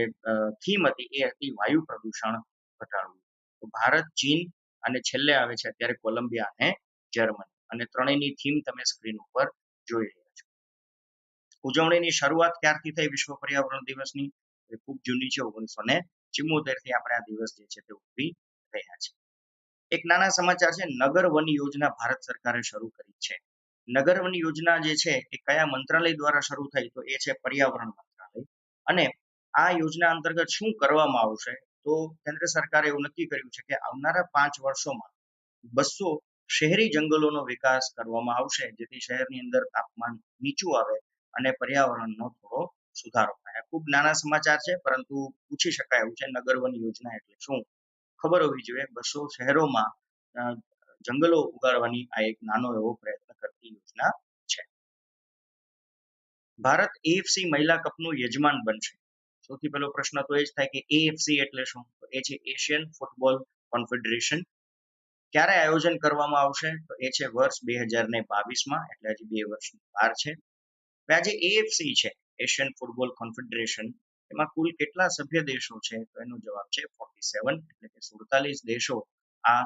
થીમ હતી એ હતી વાયુ પ્રદૂષણ ઘટાડવું. તો ભારત, ચીન અને છેલ્લે આવે છે અત્યારે કોલંબિયા અને જર્મની, અને ત્રણેયની થીમ તમે સ્ક્રીન ઉપર જોઈ રહ્યા છો. ઉજવણીની શરૂઆત ક્યારથી થઈ વિશ્વ પર્યાવરણ દિવસની? એ ખૂબ જૂની છે. 1974 થી આપણે આ દિવસ જે છે તે ઉજવી રહ્યા છે. એક નાના સમાચાર છે. નગર વન યોજના ભારત સરકારે શરૂ કરી છે. નગર વન યોજના જે છે એ કયા મંત્રાલય દ્વારા શરૂ થઈ? તો એ છે પર્યાવરણ મંત્રાલય. અને આ યોજના અંતર્ગત શું કરવામાં આવશે? તો કેન્દ્ર સરકારે એવું નક્કી કર્યું છે કે આવનારા 5 વર્ષોમાં 200 શહેરી જંગલોનો વિકાસ કરવામાં આવશે, જેથી શહેરની અંદર તાપમાન નીચું આવે અને પર્યાવરણનો થોડો સુધારો થાય. ખૂબ નાના સમાચાર છે, પરંતુ પૂછી શકાય એવું છે. નગર વન યોજના એટલે શું ખબર હોવી જોઈએ. 200 શહેરોમાં જંગલો ઉગાડવાની આ એક નાનો એવો પ્રયત્ન કરતી યોજના છે. ભારત એએફસી મહિલા કપનું યજમાન બનશે. સૌથી પહેલો પ્રશ્ન તો એ જ થાય કે એએફસી એટલે શું? તો એ છે એશિયન ફૂટબોલ કોન્ફેડરેશન. ક્યારે આયોજન કરવામાં આવશે? તો એ છે વર્ષ 2022માં, એટલે હજી 2 વર્ષની વાર છે. આજે એએફસી છે, એશિયન ફૂટબોલ કોન્ફેડરેશન, એમાં કુલ કેટલા સભ્ય દેશો છે? તો એનો જવાબ છે 47, એટલે કે 47 દેશો આ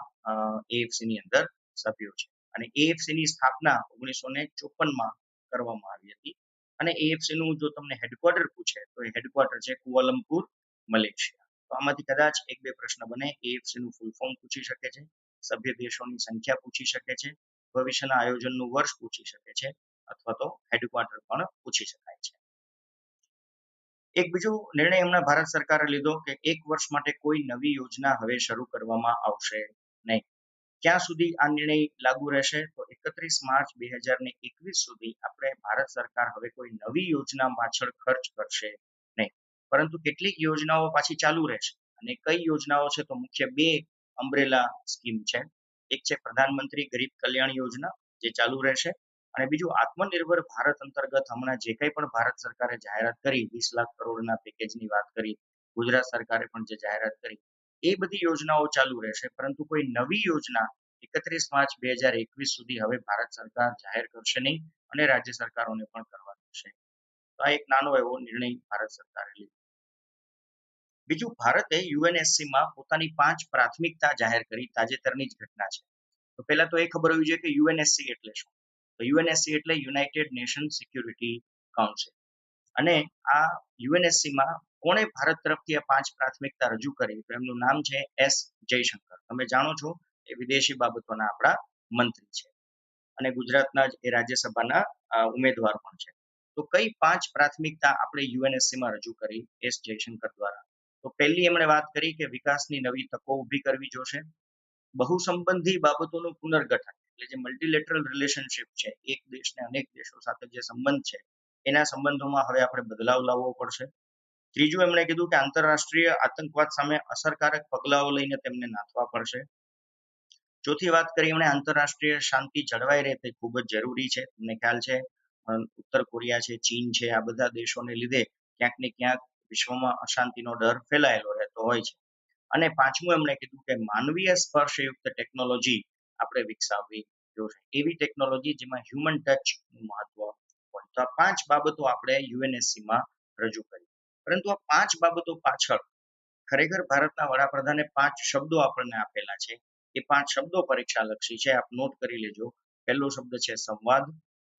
એએફસી ની અંદર સભ્યો છે. અને એએફસી ની સ્થાપના 1954માં કરવામાં આવી હતી. અને એએફસી નું જો તમને હેડક્વાર્ટર પૂછે તો એ હેડક્વાર્ટર છે કુઆલમપુર, મલેશિયા. તો આમાંથી કદાચ 1-2 પ્રશ્ન બને. એએફસી નું ફૂલ ફોર્મ પૂછી શકે છે, સભ્ય દેશોની સંખ્યા પૂછી શકે છે, ભવિષ્યના આયોજનનું વર્ષ પૂછી શકે છે, અથવા તો હેડક્વાર્ટર પણ પૂછી શકાય છે. એક બીજો નિર્ણય હમણાં ભારત સરકારે લીધો કે 1 વર્ષ માટે કોઈ નવી યોજના હવે શરૂ કરવામાં આવશે નહીં. ક્યાં સુધી આ નિર્ણય લાગુ રહેશે? તો 31 માર્ચ 2021 સુધી આપણે ભારત સરકાર હવે કોઈ નવી યોજના પાછળ ખર્ચ કરશે નહીં, પરંતુ કેટલીક યોજનાઓ પાછી ચાલુ રહેશે. અને કઈ યોજનાઓ છે? તો મુખ્ય 2 અમ્બ્રેલા સ્કીમ છે. એક છે પ્રધાનમંત્રી ગરીબ કલ્યાણ યોજના, જે ચાલુ રહેશે, અને બીજું આત્મનિર્ભર ભારત અંતર્ગત હમણાં જે કંઈ પણ ભારત સરકારે જાહેરાત કરી, 20 લાખ કરોડના પેકેજની વાત કરી, ગુજરાત સરકારે પણ જે જાહેરાત કરી, એ બધી યોજનાઓ ચાલુ રહેશે. પરંતુ કોઈ નવી યોજના 31 માર્ચ 2021 સુધી હવે ભારત સરકાર જાહેર કરશે નહીં, અને રાજ્ય સરકારોને પણ કરવા દેશે. તો આ એક નાનો એવો નિર્ણય ભારત સરકારે લીધો. બીજું, ભારતે યુએનએસસીમાં પોતાની 5 પ્રાથમિકતા જાહેર કરી. તાજેતરની જ ઘટના છે. તો પહેલા તો એ ખબર હોવી જોઈએ કે યુએનએસસી એટલે શું. તો યુએનએસસી એટલે યુનાઇટેડ નેશન સિક્યુરિટી કાઉન્સિલ. અને આ યુએનએસસીમાં કોણે ભારત તરફથી આ 5 પ્રાથમિકતા રજૂ કરી? તો એમનું નામ છે એસ જયશંકર. તમે જાણો છો એ વિદેશી બાબતોના આપણા મંત્રી છે, અને ગુજરાતના જ એ રાજ્યસભાના ઉમેદવાર પણ છે. તો કઈ 5 પ્રાથમિકતા આપણે યુએનએસસીમાં રજૂ કરી એસ જયશંકર દ્વારા? તો પહેલી એમણે વાત કરી કે વિકાસની નવી તકો ઊભી કરવી જોશે. બહુસંબંધી બાબતોનું પુનર્ગઠન, એટલે જે મલ્ટીલેટરલ રિલેશનશિપ છે, એક દેશને અનેક દેશો સાથે જે સંબંધ છે, એના સંબંધોમાં હવે આપણે બદલાવ લાવવો પડશે. ત્રીજું, એમણે કીધું કે આંતરરાષ્ટ્રીય આતંકવાદ સામે અસરકારક પગલાઓ લઈને તેમને નાથવા પડશે. ચોથી વાત કરી એમણે આંતરરાષ્ટ્રીય શાંતિ જળવાઈ રહે તે ખૂબ જ જરૂરી છે. તમને ખ્યાલ છે ઉત્તર કોરિયા છે, ચીન છે, આ બધા દેશોને લીધે ક્યાંક ને ક્યાંક વિશ્વમાં અશાંતિનો ડર ફેલાયેલો રહેતો હોય છે. અને પાંચમું એમણે કીધું કે માનવીય સ્પર્શયુક્ત ટેકનોલોજી આપણે વિકસાવવી જોઈએ, એવી ટેકનોલોજી જેમાં હ્યુમન ટચ નું મહત્વ હોય. તો આ 5 બાબતો આપણે યુએનએસસીમાં રજૂ કરી. પરંતુ આ 5 બાબતો પાછળ ખરેખર ભારતના વડાપ્રધાને 5 શબ્દો આપણને આપેલા છે. એ 5 શબ્દો પરીક્ષા લક્ષી છે, આપ નોટ કરી લેજો. પહેલો શબ્દ છે સંવાદ,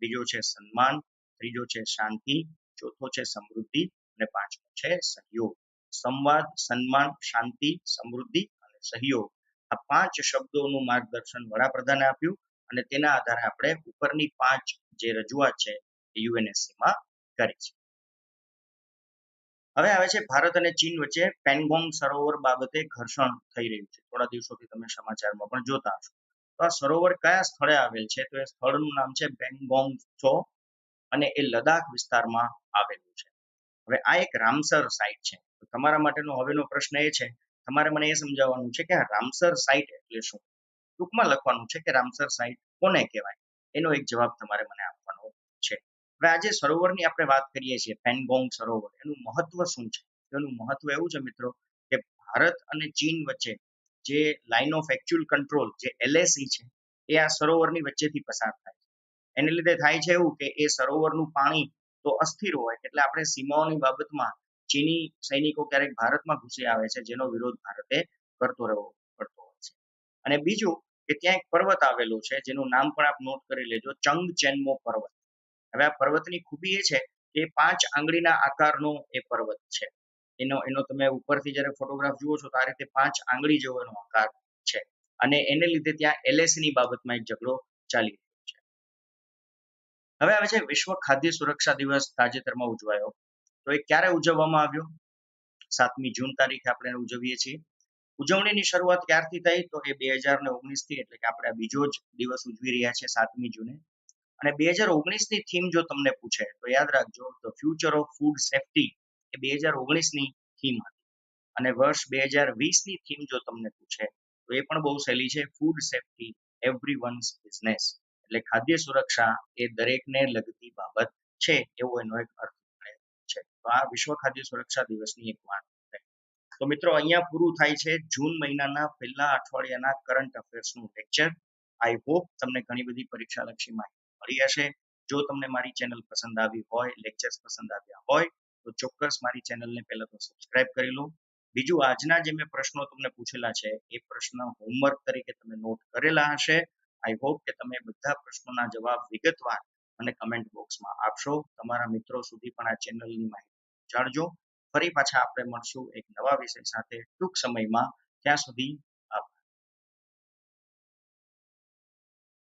બીજો છે સન્માન, ત્રીજો છે શાંતિ, ચોથો છે સમૃદ્ધિ, અને પાંચમો છે સહયોગ. સંવાદ, સન્માન, શાંતિ, સમૃદ્ધિ અને સહયોગ, આ 5 શબ્દોનું માર્ગદર્શન વડાપ્રધાને આપ્યું, અને તેના આધારે આપણે ઉપરની 5 જે રજૂઆત છે એ યુએનએસસીમાં કરી છે. હવે આવે છે ભારત અને ચીન વચ્ચે પેનગોંગ સરોવર બાબતે ઘર્ષણ થઈ રહ્યું છે. થોડા દિવસોથી તમે સમાચારમાં પણ જોતા હશો. તો આ સરોવર કયા સ્થળે આવેલ છે? તો એ સ્થળનું નામ છે પેનગોંગ ત્સો, અને એ લદાખ વિસ્તારમાં આવેલું છે. હવે આ એક રામસર સાઇટ છે. તો તમારા માટેનો હવેનો પ્રશ્ન એ છે, તમારે મને એ સમજાવવાનું છે કે આ રામસર સાઇટ એટલે શું. ટૂંકમાં લખવાનું છે કે રામસર સાઇટ કોને કહેવાય, એનો એક જવાબ તમારે મને આપવાનો છે. હવે આજે સરોવરની આપણે વાત કરીએ છીએ, પેનગોંગ સરોવર, એનું મહત્વ શું છે? એનું મહત્વ એવું છે મિત્રો કે ભારત અને ચીન વચ્ચે જે લાઇન ઓફ એકચ્યુઅલ કંટ્રોલ જે LAC છે એ આ સરોવરની વચ્ચેથી પસાર થાય છે. એને લીધે થાય છે એવું કે એ સરોવરનું પાણી તો અસ્થિર હોય, એટલે આપણે સીમાઓની બાબતમાં ચીની સૈનિકો ક્યારેક ભારતમાં ઘૂસી આવે છે, જેનો વિરોધ ભારતે કરતો રહેવો પડતો હોય છે. અને બીજું કે ત્યાં એક પર્વત આવેલો છે જેનું નામ પણ આપ નોટ કરી લેજો, ચંગચેનમો પર્વત. હવે આ પર્વતની ખૂબી એ છે કે 5 આંગળીના આકારનો એ પર્વત છે. એનો તમે ઉપરથી જ્યારે ફોટોગ્રાફ જુઓ છો તો આ રીતે 5 આંગળી જેવો એનો આકાર છે. અને એને લીધે ત્યાં LAC ની બાબતમાં એક ઝઘડો ચાલી રહ્યો છે. હવે આવે છે વિશ્વ ખાદ્ય સુરક્ષા દિવસ, તાજેતરમાં ઉજવાયો. તો એ ક્યારે ઉજવવામાં આવ્યો? 7મી જૂન તારીખે આપણે ઉજવીએ છીએ. ઉજવણીની શરૂઆત ક્યારથી થઈ? તો એ 2019 થી, એટલે કે આપણે આ બીજો જ દિવસ ઉજવી રહ્યા છીએ 7મી જૂને. અને 2019 ની થીમ જો તમને પૂછે તો યાદ રાખજો, the future of food safety એ 2019 ની થીમ હતી. અને વર્ષ 2020 ની થીમ જો તમને પૂછે તો એ પણ બહુ સહેલી છે, ફૂડ સેફ્ટી એવરીવન્સ બિઝનેસ. એટલે ખાદ્ય સુરક્ષા એ દરેકને લગતી બાબત છે, એવો એનો એક અર્થ છે. તો આ વિશ્વ ખાદ્ય સુરક્ષા દિવસની એક વાત છે. તો મિત્રો, અહીંયા પૂરું થાય છે જૂન મહિનાના પહેલા અઠવાડિયાના કરંટ અફેર્સનું લેક્ચર. આઈ હોપ તમને ઘણી બધી પરીક્ષાલક્ષી માહિતી મળી હશે. જો તમને મારી ચેનલ પસંદ આવી હોય, લેક્ચર્સ પસંદ આવ્યા હોય, તો ચોક્કસ મારી ચેનલને પહેલા તો સબસ્ક્રાઇબ કરી લો. બીજું, આજના જે મેં પ્રશ્નો તમને પૂછેલા છે એ પ્રશ્ન હોમવર્ક તરીકે તમે નોટ કરેલા હશે. આઈ હોપ કે તમે બધા પ્રશ્નોના જવાબ વિગતવાર અને કમેન્ટ બોક્સમાં આપશો. તમારા મિત્રો સુધી પણ આ ચેનલની માહિતી પહોંચાડજો. ફરી પાછા આપણે મળશું એક નવા વિષય સાથે ટૂંક સમયમાં. ત્યાં સુધી